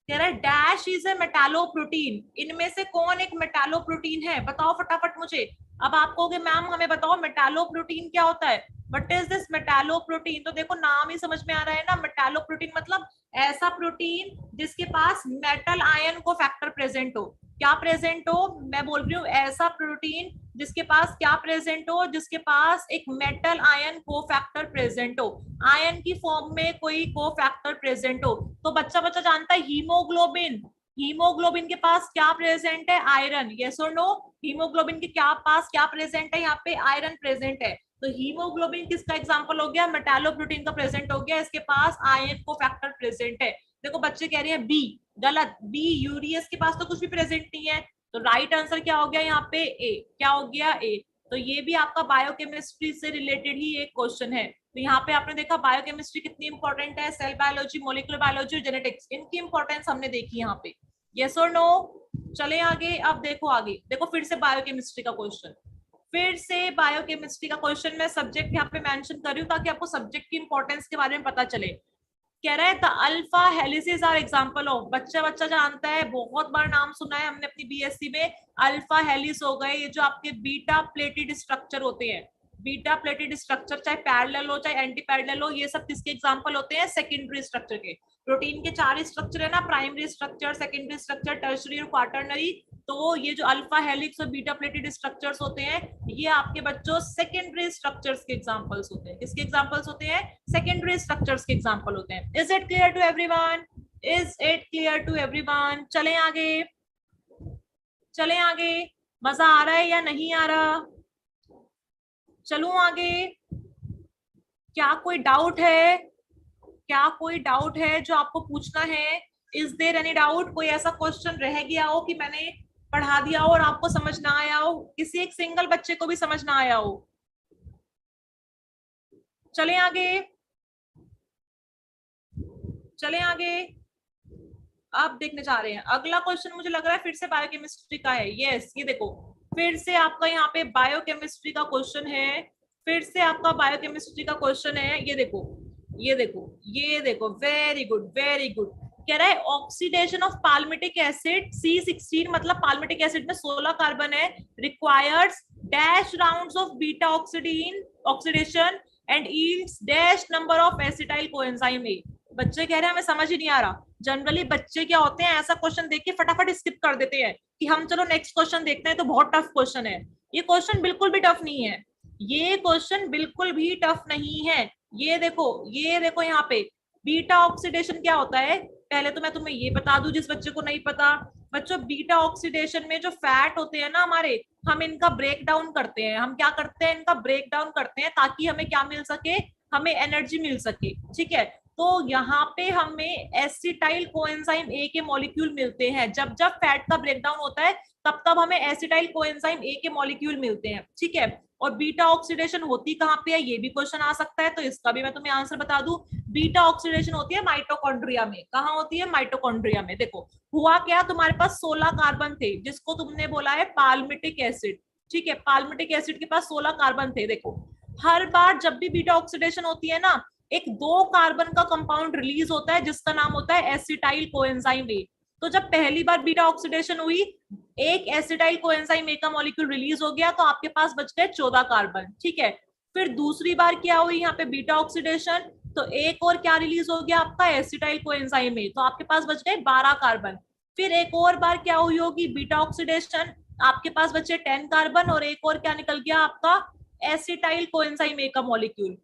कह रहा है डैश इज ए मेटालोप्रोटीन, इनमें से कौन एक मेटालोप्रोटीन है, बताओ फटाफट मुझे। अब आप कहोगे मैम हमें बताओ मेटालोप्रोटीन क्या होता है, व्हाट इज दिस मेटालोप्रोटीन। तो देखो नाम ही समझ में आ रहा है ना, मेटालोप्रोटीन मतलब ऐसा प्रोटीन जिसके पास मेटल आयन को फैक्टर प्रेजेंट हो। क्या प्रेजेंट हो, मैं बोल रही हूँ ऐसा प्रोटीन जिसके पास क्या प्रेजेंट हो, जिसके पास एक मेटल आयन को फैक्टर प्रेजेंट हो, आयन की फॉर्म में कोई को फैक्टर प्रेजेंट हो। तो बच्चा बच्चा जानता है हीमोग्लोबिन, हीमोग्लोबिन के पास क्या प्रेजेंट है, आयरन, यस और नो। हीमोग्लोबिन के क्या पास क्या प्रेजेंट है, यहाँ पे आयरन प्रेजेंट है। तो हीमोग्लोबिन किसका एग्जांपल हो गया, मेटालोप्रोटीन का प्रेजेंट हो गया, इसके पास आयन को फैक्टर प्रेजेंट है। देखो बच्चे कह रहे हैं बी, गलत, बी यूरियस के पास तो कुछ भी प्रेजेंट नहीं है। तो राइट आंसर क्या हो गया यहाँ पे, ए, क्या हो गया, ए। तो ये भी आपका बायोकेमिस्ट्री से रिलेटेड ही एक क्वेश्चन है। तो यहाँ पे आपने देखा बायोकेमिस्ट्री कितनी इंपॉर्टेंट है, सेल बायोलॉजी, मोलिकुलर बायोलॉजी और जेनेटिक्स, इनकी इंपॉर्टेंस हमने देखी यहाँ पे, यस और नो। चले आगे, अब देखो आगे, देखो फिर से बायोकेमिस्ट्री का क्वेश्चन, फिर से बायोकेमिस्ट्री का क्वेश्चन। मैं सब्जेक्ट यहाँ पे मेंशन कर रही हूँ ताकि आपको सब्जेक्ट की इंपॉर्टेंस के बारे में पता चले। कह रहा है the alpha helices are example of, बच्चा बच्चा जानता है, बहुत बार नाम सुना है हमने अपनी बीएससी में, अल्फा हेलिस हो गए, ये जो आपके बीटा प्लेटेड स्ट्रक्चर होते हैं, बीटा प्लेटेड स्ट्रक्चर चाहे पैरेलल हो चाहे एंटी पैरेलल हो, ये सब किसके एग्जांपल होते हैं, सेकेंडरी स्ट्रक्चर के। प्रोटीन के 4 स्ट्रक्चर है ना, primary structure, secondary structure, tertiary और क्वाटरनरी। तो ये जो अल्फा हेलिक्स और बीटा प्लेटेड स्ट्रक्चर्स होते हैं, ये आपके बच्चों सेकेंडरी स्ट्रक्चर्स के एग्जांपल्स होते हैं। किसके एग्जांपल्स होते हैं, सेकेंडरी स्ट्रक्चर्स के एग्जांपल होते हैं। Is it clear to everyone, is it clear to everyone. चलें आगे, चलें आगे, मजा आ रहा है या नहीं आ रहा, चलूं आगे, क्या कोई डाउट है, क्या कोई डाउट है जो आपको पूछना है, इज देयर एनी डाउट, कोई ऐसा क्वेश्चन रह गया हो कि मैंने पढ़ा दिया हो और आपको समझ ना आया हो, किसी एक सिंगल बच्चे को भी समझ ना आया हो। चलें आगे, चलें आगे। अब देखने जा रहे हैं अगला क्वेश्चन, मुझे लग रहा है फिर से बायोकेमिस्ट्री का है, यस ये देखो फिर से आपका यहाँ पे बायोकेमिस्ट्री का क्वेश्चन है, फिर से आपका बायोकेमिस्ट्री का क्वेश्चन है। ये देखो ये देखो ये देखो, वेरी गुड वेरी गुड। कह रहा है oxidation of palmitic acid C16, मतलब पाल्मिटिक एसिड में 16 कार्बन है, requires dash rounds of beta oxidation and yields dash number of acetyl coenzyme A. बच्चे कह रहे हैं हमें समझ ही नहीं आ रहा। जनरली बच्चे क्या होते हैं, ऐसा क्वेश्चन देख के फटाफट स्किप कर देते हैं कि हम चलो नेक्स्ट क्वेश्चन देखते हैं, तो बहुत टफ क्वेश्चन है। ये क्वेश्चन बिल्कुल भी टफ नहीं है, ये क्वेश्चन बिल्कुल भी टफ नहीं है। ये देखो यहाँ पे बीटा ऑक्सीडेशन क्या होता है, पहले तो मैं तुम्हें ये बता दूं जिस बच्चे को नहीं पता। बच्चों बीटा ऑक्सीडेशन में जो फैट होते हैं ना हमारे, हम इनका ब्रेक डाउन करते हैं। हम क्या करते हैं, इनका ब्रेक डाउन करते हैं ताकि हमें क्या मिल सके, हमें एनर्जी मिल सके, ठीक है। तो यहाँ पे हमें एसिटाइल कोएंजाइम ए के मॉलिक्यूल मिलते हैं। जब जब फैट का ब्रेकडाउन होता है तब तब हमें एसिटाइल कोएंजाइम ए के मॉलिक्यूल मिलते हैं, ठीक है। और बीटा ऑक्सीडेशन होती कहाँ पे है, ये भी क्वेश्चन आ सकता है, तो इसका भी मैं तुम्हें आंसर बता दूं। बीटा ऑक्सीडेशन होती है माइटोकॉन्ड्रिया में। कहाँ होती है, माइटोकॉन्ड्रिया में। देखो हुआ क्या, तुम्हारे पास 16 कार्बन थे जिसको तुमने बोला है पाल्मिटिक एसिड, ठीक है। पाल्मिटिक एसिड के पास 16 कार्बन थे। देखो हर बार जब भी बीटा ऑक्सीडेशन होती है ना, एक 2 कार्बन का कंपाउंड रिलीज होता है जिसका नाम होता है एसिटाइल कोएंजाइम ए। तो जब पहली बार बीटा ऑक्सीडेशन हुई, एक एसिटाइल कोएंजाइम ए का मॉलिक्यूल रिलीज हो गया, तो आपके पास बच गए 14 कार्बन, ठीक है। फिर दूसरी बार क्या हुई यहाँ पे बीटा ऑक्सीडेशन, तो एक और क्या रिलीज हो गया आपका, एसिटाइल कोएंजाइम ए, तो आपके पास बच गए 12 कार्बन। फिर एक और बार क्या हुई होगी, बीटा ऑक्सीडेशन, आपके पास बचे 10 कार्बन और एक और क्या निकल गया आपका, एसिटाइल कोएंजाइम ए का मॉलिक्यूल।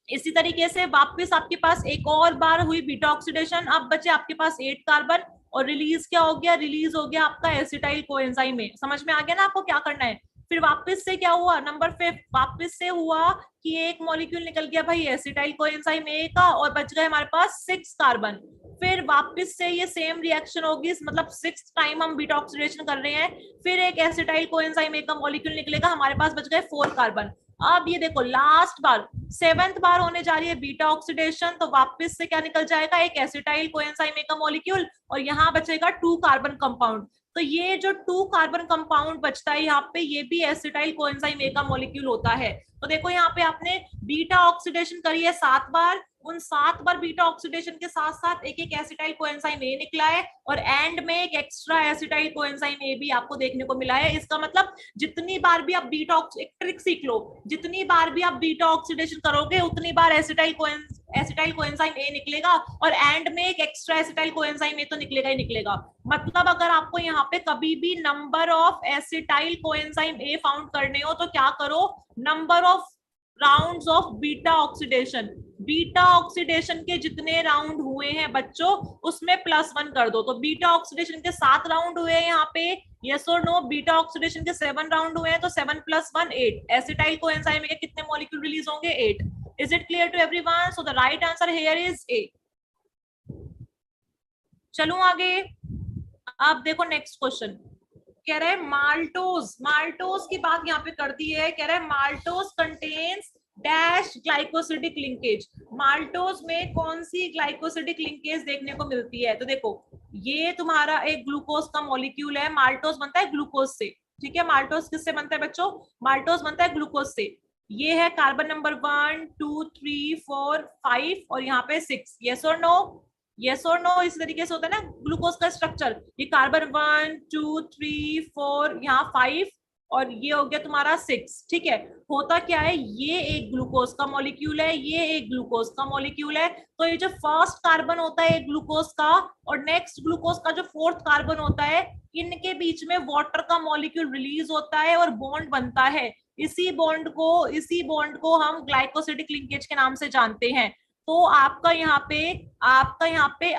इसी तरीके से वापस आपके पास एक और बार हुई बीटा ऑक्सीडेशन, अब बचे आपके पास 8 कार्बन और रिलीज क्या हो गया, रिलीज हो गया आपका एसिटाइल कोएंजाइम ए। समझ में आ गया ना आपको क्या करना है। फिर वापस से क्या हुआ, नंबर 5 वापस से हुआ कि एक मॉलिक्यूल निकल गया भाई एसिटाइल कोएंजाइम ए का और बच गए हमारे पास 6 कार्बन। फिर वापस से ये सेम रिएक्शन होगी, मतलब 6th टाइम हम बीटा ऑक्सीडेशन कर रहे हैं, फिर एक एसिटाइल कोएंजाइम ए का मॉलिक्यूल निकलेगा, हमारे पास बच गए 4 कार्बन। अब ये देखो लास्ट बार 7th बार होने जा रही है बीटा ऑक्सीडेशन, तो वापस से क्या निकल जाएगा, एक एसिटाइल कोएंजाइम ए का मॉलिक्यूल और यहाँ बचेगा 2 कार्बन कंपाउंड। तो ये जो 2 कार्बन कंपाउंड बचता है यहाँ पे, ये भी एसिटाइल कोएंजाइम ए का मॉलिक्यूल होता है। तो देखो यहाँ पे आपने बीटा ऑक्सीडेशन करी है 7 बार, उन 7 बार बीटा ऑक्सीडेशन के साथ साथ एक एक एसिटाइल कोएंजाइम ए निकला है और एंड में एक एक्स्ट्रा एसिटाइल कोएंजाइम ए भी आपको देखने को मिला है। इसका मतलब जितनी बार भी आप बीटा एक ट्रिक सीख लो, जितनी बार भी आप बीटा ऑक्सीडेशन करोगे उतनी बार एसिटाइल कोएंजाइम ए निकलेगा और एंड में एक एक्स्ट्रा एसिटाइल कोएंजाइम ए तो निकलेगा ही निकलेगा। मतलब अगर आपको यहाँ पे कभी भी number of acetyl coenzyme A found करने हो तो क्या करो, number of rounds of beta oxidation, beta oxidation के जितने राउंड हुए हैं बच्चों उसमें +1 कर दो। तो बीटा ऑक्सीडेशन के 7 राउंड हुए हैं यहाँ पे, यस और नो। बीटा ऑक्सीडेशन के 7 राउंड हुए हैं तो 7 + 1 8। एसिटाइल कोएंजाइम के कितने मॉलिक्यूल रिलीज होंगे, 8। Is it clear to everyone? So the right answer here is A. चलो आगे, आप देखो नेक्स्ट क्वेश्चन कह रहा है माल्टोज, माल्टोज की बात यहाँ पे कर दी है, कह रहा है maltose contains dash glycosidic linkage. Maltose में कौन सी ग्लाइकोसिडिक लिंकेज देखने को मिलती है? तो देखो ये तुम्हारा एक ग्लूकोज का मॉलिक्यूल है, माल्टोज बनता है ग्लूकोज से, ठीक है। माल्टोज किससे बनता है बच्चों? माल्टोज बनता है ग्लूकोज से। ये है कार्बन नंबर 1 2 3 4 5 और यहाँ पे 6, यस और नो? यस और नो? इस तरीके से होता है ना ग्लूकोज का स्ट्रक्चर। ये कार्बन 1 2 3 4 यहाँ 5 और ये हो गया तुम्हारा 6, ठीक है। होता क्या है, ये एक ग्लूकोज का मॉलिक्यूल है, ये एक ग्लूकोज का मॉलिक्यूल है। तो ये जो फर्स्ट कार्बन होता है एक ग्लूकोज का और नेक्स्ट ग्लूकोज का जो 4th कार्बन होता है, इनके बीच में वाटर का मॉलिक्यूल रिलीज होता है और बॉन्ड बनता है। इसी बॉन्ड को हम ग्लाइकोसिडिक लिंकेज के नाम से जानते हैं। तो आपका यहाँ पे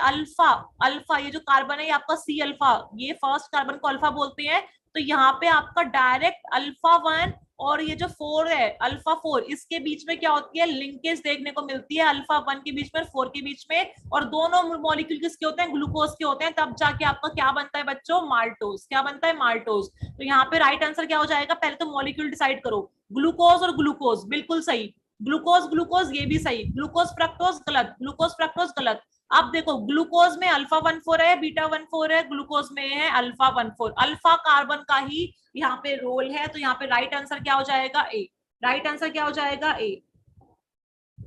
अल्फा ये जो कार्बन है ये आपका C अल्फा, ये फर्स्ट कार्बन को अल्फा बोलते हैं। तो यहाँ पे आपका डायरेक्ट अल्फा 1 और ये जो 4 है अल्फा 4, इसके बीच में क्या होती है, लिंकेज देखने को मिलती है अल्फा 1 के बीच में, 4 के बीच में, और दोनों मॉलिक्यूल किसके होते हैं, ग्लूकोज के होते हैं। तब जाके आपका क्या बनता है बच्चों, माल्टोज। क्या बनता है, माल्टोज। तो यहाँ पे राइट आंसर क्या हो जाएगा, पहले तो मॉलिक्यूल डिसाइड करो। ग्लूकोज और ग्लूकोज बिल्कुल सही, ग्लूकोज ग्लूकोज ये भी सही, ग्लूकोज फ्रक्टोज गलत, ग्लूकोज फ्रक्टोज गलत। अब देखो ग्लूकोज में अल्फा 1 4 है, बीटा 1 4 है, ग्लूकोज में है अल्फा 1 4। अल्फा कार्बन का ही यहाँ पे रोल है, तो यहाँ पे राइट आंसर क्या हो जाएगा, ए। राइट आंसर क्या हो जाएगा, A.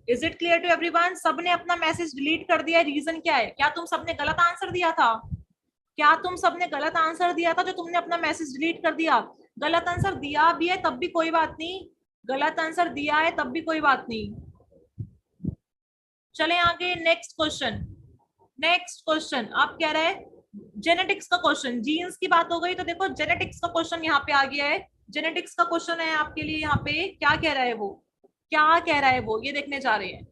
Is it clear to everyone? सबने अपना मैसेज डिलीट कर दिया है, रीजन क्या है? क्या तुम सबने गलत आंसर दिया था? क्या तुम सबने गलत आंसर दिया था जो तुमने अपना मैसेज डिलीट कर दिया? गलत आंसर दिया भी है तब भी कोई बात नहीं, गलत आंसर दिया है तब भी कोई बात नहीं। चले आगे, नेक्स्ट क्वेश्चन। नेक्स्ट क्वेश्चन आप कह रहे हैं जेनेटिक्स का क्वेश्चन, जीन्स की बात हो गई तो देखो जेनेटिक्स का क्वेश्चन यहाँ पे आ गया है। जेनेटिक्स का क्वेश्चन है आपके लिए, यहाँ पे क्या कह रहा है वो, क्या कह रहा है वो, ये देखने जा रहे हैं।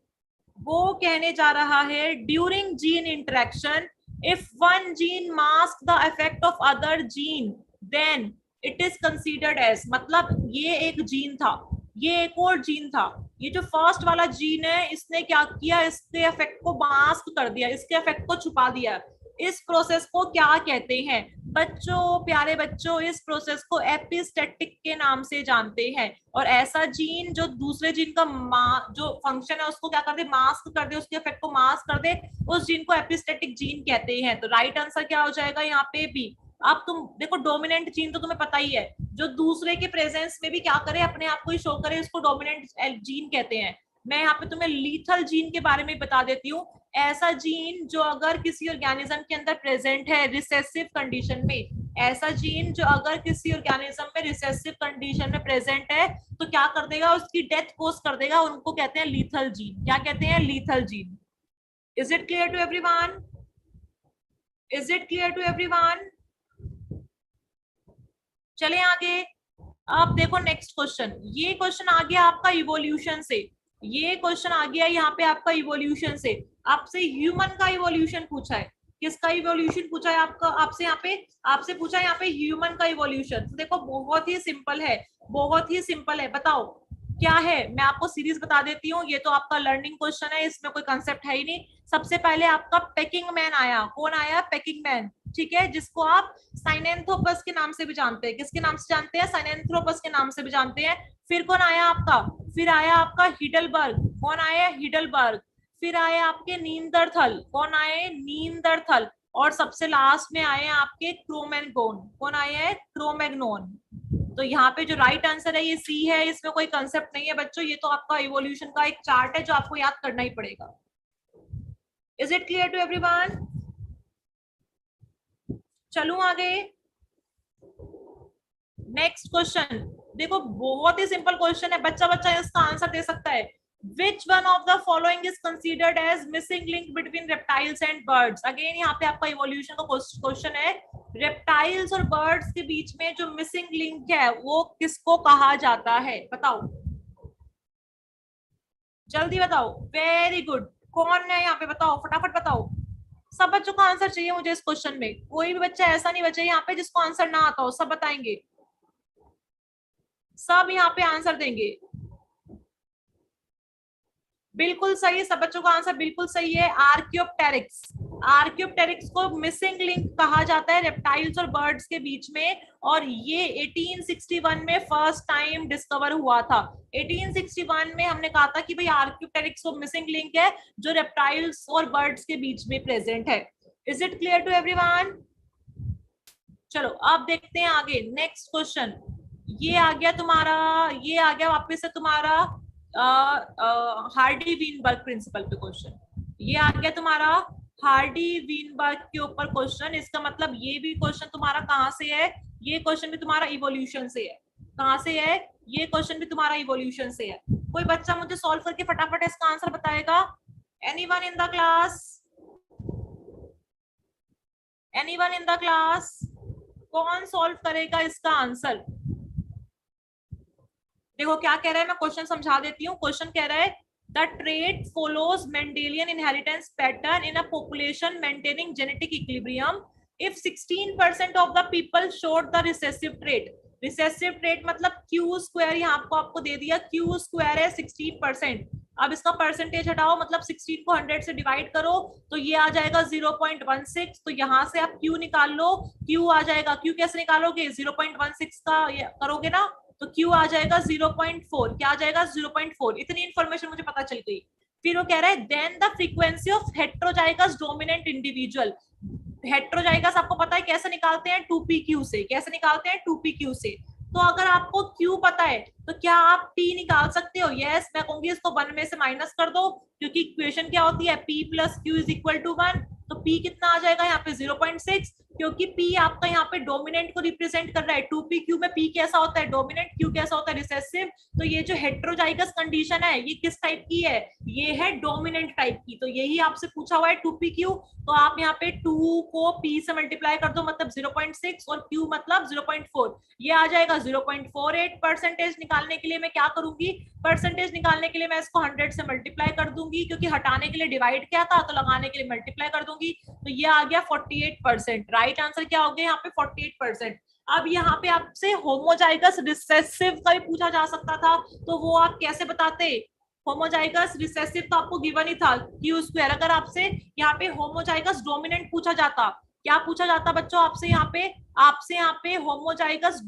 वो कहने जा रहा है during gene interaction if one gene mask the effect of other gene then it is considered as. मतलब ये एक जीन था, ये एक और जीन था, ये जो फर्स्ट वाला जीन है इसने क्या किया, इसके इफेक्ट को मास्क कर दिया, इसके इफेक्ट को छुपा दिया। इस प्रोसेस को क्या कहते हैं बच्चों, प्यारे बच्चों? इस प्रोसेस को एपिस्टेटिक के नाम से जानते हैं। और ऐसा जीन जो दूसरे जीन का जो फंक्शन है उसको क्या कर दे, मास्क कर दे, उसके इफेक्ट को मास्क कर दे, उस जीन को एपिस्टेटिक जीन कहते हैं। तो राइट आंसर क्या हो जाएगा यहाँ पे, बी। अब तुम देखो डोमिनेंट जीन तो तुम्हें पता ही है, जो दूसरे के प्रेजेंस में भी क्या करे, अपने आप को ही शो करे, उसको डोमिनेंट जीन कहते हैं। मैं यहाँ पे तुम्हें लीथल जीन के बारे में बता देती हूँ। ऐसा जीन जो अगर किसी ऑर्गेनिज्म के अंदर प्रेजेंट है रिसेसिव कंडीशन में, ऐसा जीन जो अगर किसी ऑर्गेनिज्म में रिसेसिव कंडीशन में प्रेजेंट है तो क्या कर देगा, उसकी डेथ कोज कर देगा, उनको कहते हैं लीथल जीन। क्या कहते हैं, lethal gene. Is it clear to everyone? Is it clear to everyone? चले आगे, अब देखो नेक्स्ट क्वेश्चन। ये क्वेश्चन आ गया आपका इवोल्यूशन से, ये क्वेश्चन आ गया यहाँ पे आपका इवोल्यूशन से। आपसे ह्यूमन का इवोल्यूशन पूछा है, किसका इवोल्यूशन पूछा है आपका, आपसे यहाँ पे, आपसे पूछा है यहाँ पे ह्यूमन का इवोल्यूशन। तो देखो बहुत ही सिंपल है, बहुत ही सिंपल है। बताओ क्या है, मैं आपको सीरीज बता देती हूँ, ये तो आपका लर्निंग क्वेश्चन है, इसमें कोई कंसेप्ट है ही नहीं। सबसे पहले आपका पेकिंग मैन आया, कौन आया, पेकिंग मैन, ठीक है, जिसको आप साइनेंथ्रोपस के नाम से भी जानते हैं। किसके नाम से जानते हैं, साइनेंथ्रोपस के नाम से भी जानते हैं। फिर कौन आया आपका, फिर आया आपका हिडलबर्ग, कौन आया, हिडलबर्ग। फिर आए आपके नींदरथल, कौन आए, नींदरथल। और सबसे लास्ट में आए आपके क्रोमैगनोन, कौन आए हैं, क्रोमैगनोन। तो यहाँ पे जो राइट आंसर है ये सी है, इसमें कोई कंसेप्ट नहीं है बच्चों, ये तो आपका इवोल्यूशन का एक चार्ट है जो आपको याद करना ही पड़ेगा। Is it clear to everyone? चलूं आगे, नेक्स्ट क्वेश्चन। देखो बहुत ही सिंपल क्वेश्चन है, बच्चा बच्चा इसका आंसर दे सकता है। Which one of the following is considered as missing link between reptiles and birds? Again यहाँ पे आपका इवोल्यूशन का क्वेश्चन है। रेप्टाइल्स और बर्ड्स के बीच में जो मिसिंग लिंक है वो किसको कहा जाता है, बताओ जल्दी बताओ। वेरी गुड, कौन है यहाँ पे, बताओ फटाफट बताओ। सब बच्चों का आंसर चाहिए मुझे इस क्वेश्चन में, कोई भी बच्चा ऐसा नहीं बचे यहाँ पे जिसको आंसर ना आता हो, सब बताएंगे, सब यहाँ पे आंसर देंगे। बिल्कुल सही, सब बच्चों का आंसर बिल्कुल सही है, आर्कियोप्टेरिक्स। आर्कियोप्टेरिक्स को मिसिंग लिंक कहा जाता है रेप्टाइल्स और बर्ड्स के बीच में, और ये 1861 में फर्स्ट टाइम डिस्कवर हुआ था। 1861 में हमने कहा था कि भाई आर्कियोप्टेरिक्स को मिसिंग लिंक है जो रेप्टाइल्स और बर्ड्स के बीच में प्रेजेंट है। Is it clear to everyone? चलो अब देखते हैं आगे, नेक्स्ट क्वेश्चन। ये आ गया तुम्हारा, ये आ गया वापस से तुम्हारा हार्डी वीनबर्ग प्रिंसिपल पे क्वेश्चन। ये आ गया तुम्हारा हार्डी वीनबर्ग के ऊपर क्वेश्चन। इसका मतलब ये भी क्वेश्चन तुम्हारा कहाँ से है, ये क्वेश्चन भी तुम्हारा इवोल्यूशन से है। कहाँ से है, ये क्वेश्चन भी तुम्हारा इवोल्यूशन से है। कोई बच्चा मुझे सॉल्व करके फटाफट इसका आंसर बताएगा? Anyone in the class, anyone in the class, कौन सॉल्व करेगा इसका आंसर? देखो क्या कह रहा है, मैं क्वेश्चन समझा देती हूँ। क्वेश्चन कह रहा है the trait follows Mendelian inheritance pattern in a population maintaining genetic equilibrium if 16% of the people showed the recessive trait. Recessive trait मतलब क्यू स्क्वायर, यहाँ आपको दे दिया क्यू स्क्वायर है 16%। अब इसका परसेंटेज हटाओ, मतलब 16 को 100 से डिवाइड करो तो ये आ जाएगा 0.16। तो यहाँ से आप क्यू निकाल लो, क्यू आ जाएगा। क्यू कैसे निकालोगे, 0.16 का करोगे ना तो क्यू आ जाएगा 0.4। क्या आ जाएगा, 0.4। इतनी इंफॉर्मेशन मुझे पता चल गई। फिर वो कह रहा है then the frequency of heterozygous dominant individual. Heterozygous आपको पता है कैसे निकालते हैं, 2pq से। कैसे निकालते हैं, 2pq से। तो अगर आपको Q पता है तो क्या आप T निकाल सकते हो? यस, मैं कहूंगी इसको 1 में से माइनस कर दो, क्योंकि इक्वेशन क्या होती है, P plus Q is equal to 1। तो P कितना आ जाएगा यहाँ पे 0.6, क्योंकि P आपका यहाँ पे डोमिनेंट को रिप्रेजेंट कर रहा है। 2pq में P कैसा होता है, डोमिनेंट, Q कैसा होता है, रिसेसिव। तो ये जो हेट्रोजाइगस कंडीशन है ये किस टाइप की है, ये है डोमिनेंट टाइप की। तो यही आपसे पूछा हुआ है 2pq। तो आप यहाँ पे 2 को P से मल्टीप्लाई कर दो, मतलब 0.6, और Q मतलब 0.4। ये आ जाएगा 0.48। परसेंटेज निकालने के लिए मैं क्या करूंगी, परसेंटेज निकालने के लिए मैं इसको 100 से मल्टीप्लाई कर दूंगी, क्योंकि हटाने के लिए डिवाइड क्या था तो लगाने के लिए मल्टीप्लाई कर दूंगी। तो ये आ गया 48%। राइट आंसर क्या हो गया यहाँ पे, 48%। अब यहाँ पे आपसे होमोजाइगस रिसेसिव का भी पूछा जा सकता था, तो वो आप कैसे बताते? होमोजाइगस रिसेसिव तो आपको गिवन ही था क्यू स्क्वायर। अगर आपसे यहाँ पे होमोजाइगस डोमिनेंट पूछा जाता, क्या पूछा जाता बच्चों आपसे यहाँ पे होमोजाइगस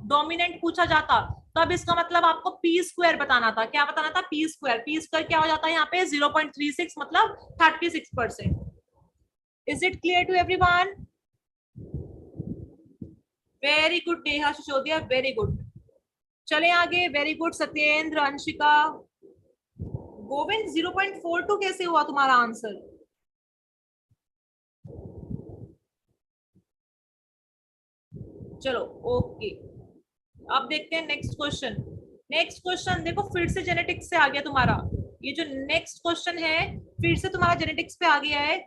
डोमिनेंट पूछा जाता, तब इसका मतलब आपको पी स्क्वायर बताना था। क्या बताना था, पी स्क्वायर। पी स्क्वायर क्या हो जाता है यहाँ पे 0.36, मतलब 36%। Is it clear to everyone? Very good Neha Sisodia, very good. चले आगे, वेरी गुड सत्येंद्र, अंशिका। गोविंद 0.42 कैसे हुआ तुम्हारा आंसर? चलो ओके, अब देखते हैं नेक्स्ट क्वेश्चन। नेक्स्ट क्वेश्चन देखो फिर से जेनेटिक्स से आ गया तुम्हारा। ये जो नेक्स्ट क्वेश्चन है फिर से तुम्हारा जेनेटिक्स पे आ गया है।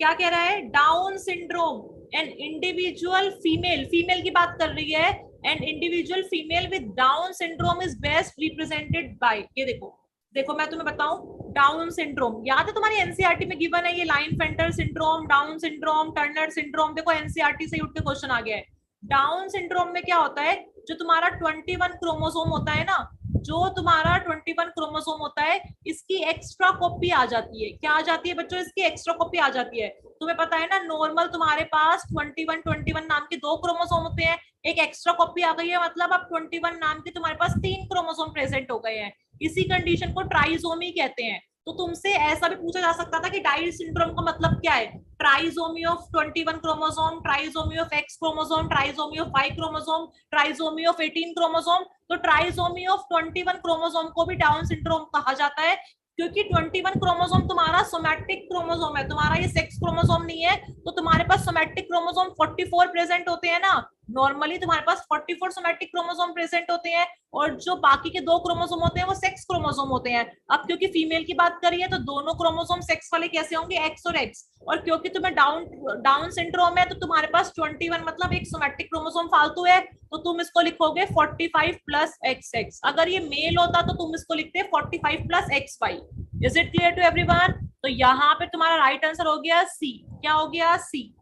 क्या कह रहा है, down syndrome an individual female, female की बात कर रही है, an individual female with down syndrome is best represented by. ये देखो देखो मैं तुम्हें बताऊं, डाउन सिंड्रोम याद है तुम्हारी एनसीईआरटी में गिवन है, ये Klinefelter syndrome, down syndrome, Turner syndrome. देखो एनसीईआरटी से उठ के क्वेश्चन आ गया है। डाउन सिंड्रोम में क्या होता है, जो तुम्हारा 21 क्रोमोसोम होता है ना, जो तुम्हारा 21 क्रोमोसोम होता है, इसकी एक्स्ट्रा कॉपी आ जाती है। क्या आ जाती है बच्चों? इसकी एक्स्ट्रा कॉपी आ जाती है। तुम्हें पता है ना, नॉर्मल तुम्हारे पास 21 नाम के 2 क्रोमोसोम होते हैं, एक एक्स्ट्रा कॉपी आ गई है, मतलब अब 21 नाम के तुम्हारे पास 3 क्रोमोसोम प्रेजेंट हो गए हैं। इसी कंडीशन को ट्राइसोमी कहते हैं। तो तुमसे ऐसा भी पूछा जा सकता था कि डाउन सिंड्रोम का मतलब क्या है, trisomy of 21 chromosome, trisomy of X chromosome, trisomy of Y chromosome, trisomy of 18 chromosome. तो ट्राइसोमी ऑफ 21 क्रोमोसोम को भी डाउन सिंड्रोम कहा जाता है, क्योंकि 21 क्रोमोसोम तुम्हारा सोमैटिक क्रोमोसोम है, तुम्हारा ये सेक्स क्रोमोसोम नहीं है। तो तुम्हारे पास सोमैटिक क्रोमोसोम 44 प्रेजेंट होते हैं ना, नॉर्मली तुम्हारे पास 44 सोमैटिक क्रोमोसोम प्रेजेंट होते हैं, और जो बाकी के 2 क्रोमोसोम होते हैं वो सेक्स क्रोमोसोम होते हैं। अब क्योंकि फीमेल की बात करी है, तो दोनों क्रोमोसोम सेक्स वाले कैसे होंगे, एक्स और एक्स। और क्योंकि तुम्हें डाउन सिंड्रोम है, तो तुम्हारे पास 21 मतलब एक सोमैटिक क्रोमोसोम फालतू है, तो तुम इसको लिखोगे 45 प्लस एक्स एक्स। अगर ये मेल होता तो तुम इसको लिखते 45 plus X Y. Is it clear to everyone? तो यहाँ पे तुम्हारा राइट आंसर हो गया सी। क्या हो गया? सी।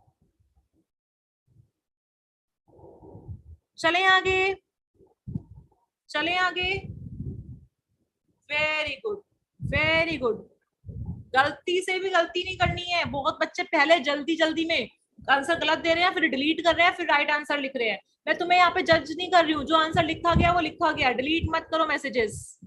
चले आगे, चले आगे। Very good, very good. गलती से भी गलती नहीं करनी है। बहुत बच्चे पहले जल्दी जल्दी में आंसर गलत दे रहे हैं, फिर डिलीट कर रहे हैं, फिर राइट आंसर लिख रहे हैं। मैं तुम्हें यहाँ पे जज नहीं कर रही हूँ, जो आंसर लिखा गया वो लिखा गया, डिलीट मत करो मैसेजेस।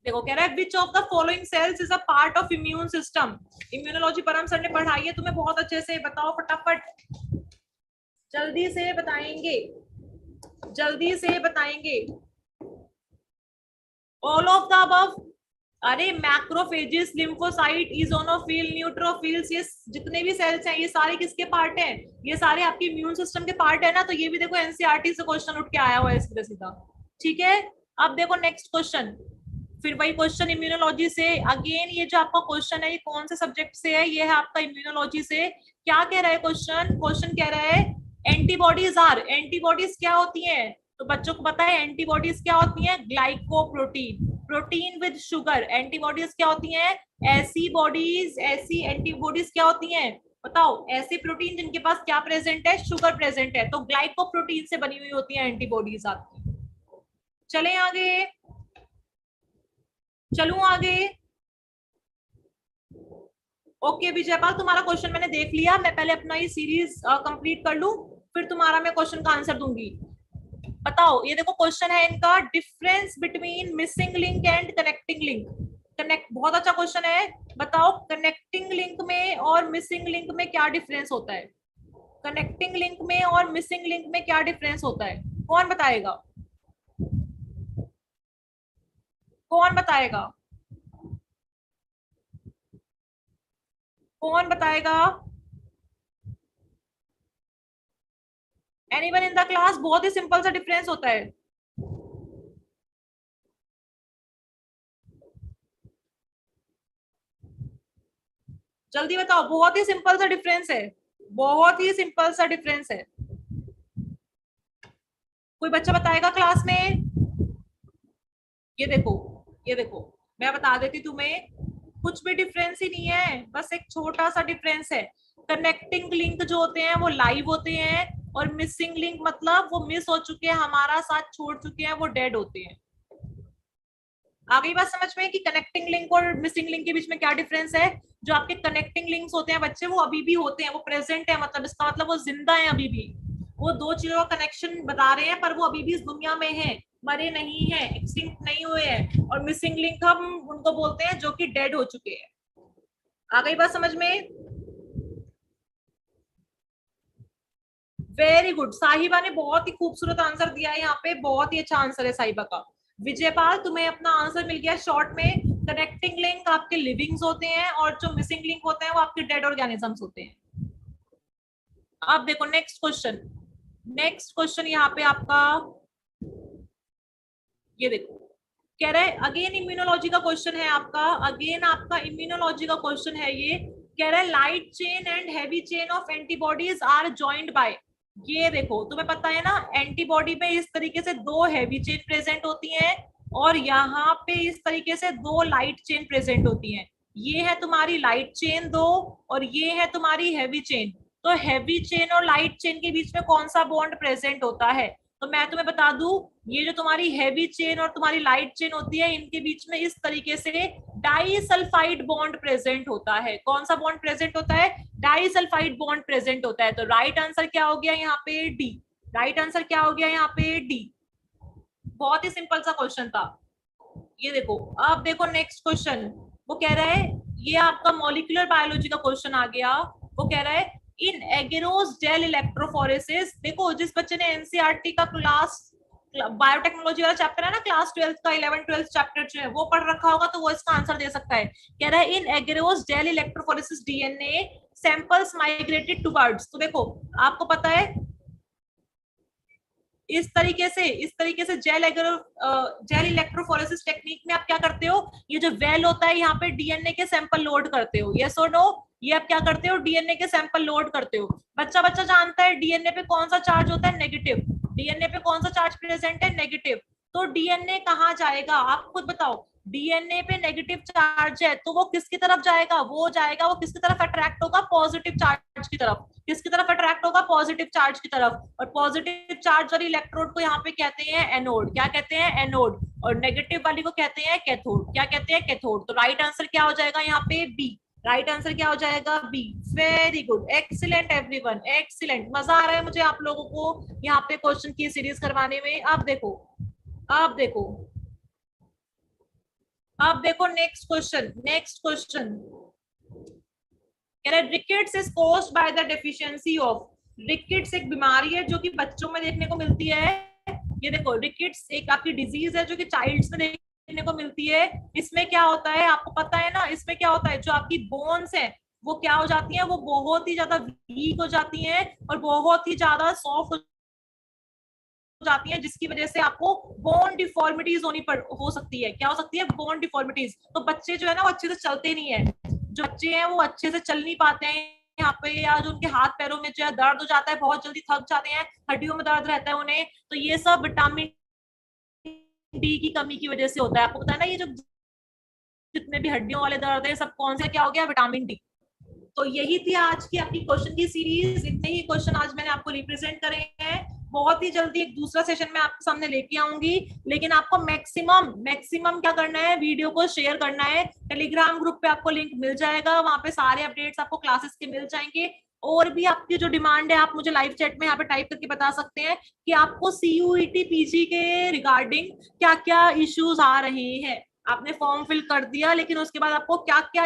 देखो कह रहा है which of the following sales is a part of immune system. Immunology परम सर ने पढ़ाई है तुम्हें बहुत अच्छे से, बताओ फटाफट, जल्दी से बताएंगे, जल्दी से बताएंगे। All of the above. अरे मैक्रोफेजेस, लिम्फोसाइट, इजोनोफिल, न्यूट्रोफिल्स, ये जितने भी सेल्स हैं ये सारे किसके पार्ट हैं? ये सारे आपके इम्यून सिस्टम के पार्ट है ना। तो ये भी देखो एनसीईआरटी से क्वेश्चन उठ के आया हुआ है सीधा सीधा। ठीक है, अब देखो नेक्स्ट क्वेश्चन, फिर वही क्वेश्चन इम्यूनोलॉजी से। अगेन ये जो आपका क्वेश्चन है ये कौन से सब्जेक्ट से है? ये है आपका इम्यूनोलॉजी से। क्या कह रहा है क्वेश्चन? क्वेश्चन कह रहा है एंटीबॉडीज आर, एंटीबॉडीज क्या होती हैं? तो बच्चों को पता है एंटीबॉडीज क्या होती हैं? Glycoprotein, protein with sugar. Antibodies क्या होती हैं? ऐसी बॉडीज, ऐसी एंटीबॉडीज क्या होती हैं? बताओ, ऐसे प्रोटीन जिनके पास क्या प्रेजेंट है? शुगर प्रेजेंट है। तो ग्लाइकोप्रोटीन से बनी हुई होती है एंटीबॉडीज आपकी। चले आगे, चलूं आगे। ओके विजयपाल, तुम्हारा क्वेश्चन मैंने देख लिया। मैं पहले अपना ये सीरीज कंप्लीट कर लूं, फिर तुम्हारा मैं क्वेश्चन का आंसर दूंगी। बताओ, ये देखो क्वेश्चन है इनका, difference between missing link and connecting link. Connect, बहुत अच्छा क्वेश्चन है। बताओ कनेक्टिंग लिंक में और मिसिंग लिंक में क्या डिफरेंस होता है? कनेक्टिंग लिंक में और मिसिंग लिंक में क्या डिफरेंस होता है? कौन बताएगा? कौन बताएगा? कौन बताएगा? Anyone in the class? बहुत ही सिंपल सा डिफरेंस होता है। जल्दी बताओ, बहुत ही सिंपल सा डिफरेंस है, बहुत ही सिंपल सा डिफरेंस है। कोई बच्चा बताएगा क्लास में? ये देखो, ये देखो, मैं बता देती तुम्हें, कुछ भी डिफरेंस ही नहीं है, बस एक छोटा सा डिफरेंस है। कनेक्टिंग लिंक जो होते हैं वो लाइव होते हैं, और मिसिंग लिंक मतलब वो मिस हो चुके हैं, हमारा साथ छोड़ चुके हैं, वो डेड होते हैं। आ गई बात समझ में कि कनेक्टिंग लिंक और मिसिंग लिंक के बीच में क्या डिफरेंस है? जो आपके कनेक्टिंग लिंक्स होते हैं बच्चे, वो अभी भी होते हैं, वो प्रेजेंट है, मतलब इसका मतलब वो जिंदा है अभी भी। वो दो चीजों का कनेक्शन बता रहे हैं, पर वो अभी भी इस दुनिया में है, मरे नहीं है, एक्सटिंक्ट नहीं हुए हैं। और मिसिंग लिंक हम उनको बोलते हैं जो कि डेड हो चुके हैं। आ गई बात समझ में? वेरी गुड, साहिबा ने बहुत ही खूबसूरत आंसर दिया है यहाँ पे, बहुत ही अच्छा आंसर है साहिबा का। विजयपाल, तुम्हें अपना आंसर मिल गया शॉर्ट में। कनेक्टिंग लिंक आपके लिविंग्स होते हैं, और जो मिसिंग लिंक होते हैं वो आपके डेड ऑर्गेनिजम्स होते हैं। अब देखो नेक्स्ट क्वेश्चन, नेक्स्ट क्वेश्चन यहाँ पे आपका, ये देखो, कह रहा है अगेन इम्यूनोलॉजी का क्वेश्चन है आपका, अगेन आपका इम्यूनोलॉजी का क्वेश्चन है ये। कह रहा है light chain and heavy chain of antibodies are joined by. ये देखो, तुम्हें पता है ना, एंटीबॉडी में इस तरीके से दो हैवी चेन प्रेजेंट होती हैं और यहाँ पे इस तरीके से दो लाइट चेन प्रेजेंट होती हैं। ये है तुम्हारी लाइट चेन दो और ये है तुम्हारी हैवी चेन। तो हैवी चेन और लाइट चेन के बीच में कौन सा बॉन्ड प्रेजेंट होता है? तो मैं तुम्हें बता दूं, ये जो तुम्हारी हैवी चेन और तुम्हारी लाइट चेन होती है, इनके बीच में इस तरीके से डाइसल्फाइड बॉन्ड प्रेजेंट होता है। कौन सा बॉन्ड प्रेजेंट होता है? डाइसल्फाइड बॉन्ड प्रेजेंट होता है। तो राइट आंसर क्या हो गया यहाँ पे? डी। राइट आंसर क्या हो गया यहाँ पे? डी। बहुत ही सिंपल सा क्वेश्चन था। ये देखो, अब देखो नेक्स्ट क्वेश्चन। वो कह रहा है, ये आपका मॉलिक्यूलर बायोलॉजी का क्वेश्चन आ गया। वो कह रहा है, इन एगेरोस जेल इलेक्ट्रोफोरेसिस। देखो, जिस बच्चे ने एनसीईआरटी का क्लास बायोटेक्नोलॉजी वाला चैप्टर है ना, क्लास 12 का 11-12 चैप्टर जो है वो पढ़ रखा होगा, तो वो इसका आंसर दे सकता है। कह रहा है, in agarose gel electrophoresis DNA samples migrated towards. तो देखो, आपको पता है, इस तरीके से जेल इलेक्ट्रोफोरेसिस टेक्निक में आप क्या करते हो, ये जो वेल होता है यहाँ पे डीएनए के सैंपल लोड करते हो। यस और नो? ये आप क्या करते हो? डीएनए के सैंपल लोड करते हो। बच्चा बच्चा जानता है डीएनए पे कौन सा चार्ज होता है? नेगेटिव। डीएनए पे कौन सा चार्ज प्रेजेंट है? नेगेटिव। तो डीएनए कहाँ जाएगा? आप खुद बताओ। डीएनए पे नेगेटिव चार्ज है तो वो किसकी तरफ जाएगा? वो किसकी तरफ अट्रैक्ट होगा? पॉजिटिव चार्ज की तरफ। किसकी तरफ अट्रैक्ट होगा? पॉजिटिव चार्ज की तरफ। और पॉजिटिव चार्ज वाली इलेक्ट्रोड को यहाँ पे कहते हैं एनोड। क्या कहते हैं? एनोड। और नेगेटिव वाली को कहते हैं कैथोड। क्या कहते हैं? कैथोड। तो राइट आंसर क्या हो जाएगा यहाँ पे? बी। राइट आंसर क्या हो जाएगा? B. Very good, excellent everyone, excellent. मजा आ रहा है मुझे आप लोगों को यहाँ पे क्वेश्चन की सीरीज करवाने में। अब देखो अब देखो next question. Rickets is caused by the deficiency of. Rickets एक बीमारी है जो कि बच्चों में देखने को मिलती है। ये देखो, रिकेट्स एक आपकी डिजीज है जो कि चाइल्ड्स में देखने को मिलती है। इसमें क्या होता है आपको पता है ना? इसमें क्या होता है, जो आपकी बोन्स है वो क्या हो जाती है? वो बहुत ही ज्यादा वीक हो जाती है और बहुत ही ज्यादा सॉफ्ट जाती है, जिसकी वजह से आपको बोन डिफॉर्मिटीज हो सकती है। क्या हो सकती है? Bone deformities. तो बच्चे जो है ना, वो अच्छे से चलते नहीं है। जो बच्चे हैं वो अच्छे से चल नहीं पाते हैं यहाँ पे, या जो उनके हाथ पैरों में जो है दर्द हो जाता है, बहुत जल्दी थक जाते हैं, हड्डियों में दर्द रहता है उन्हें। तो ये सब विटामिन डी की कमी की वजह से होता है। आपको पता है ना, ये जो जितने भी हड्डियों वाले दर्द है सब कौन से? क्या हो गया? Vitamin D. तो यही थी आज की आपकी क्वेश्चन की सीरीज। इतने ही क्वेश्चन आज मैंने आपको रिप्रेजेंट करे हैं। बहुत ही जल्दी एक दूसरा सेशन में आपके सामने लेके आऊंगी, लेकिन आपको मैक्सिमम क्या करना है? वीडियो को शेयर करना है। टेलीग्राम ग्रुप पे आपको लिंक मिल जाएगा, वहां पे सारे अपडेट्स आपको क्लासेस के मिल जाएंगे। और भी आपकी जो डिमांड है, आप मुझे लाइव चैट में यहाँ पे टाइप करके बता सकते हैं कि आपको सीयूईटी पीजी के रिगार्डिंग क्या क्या इश्यूज आ रहे हैं। आपने फॉर्म फिल कर दिया, लेकिन उसके बाद आपको क्या क्या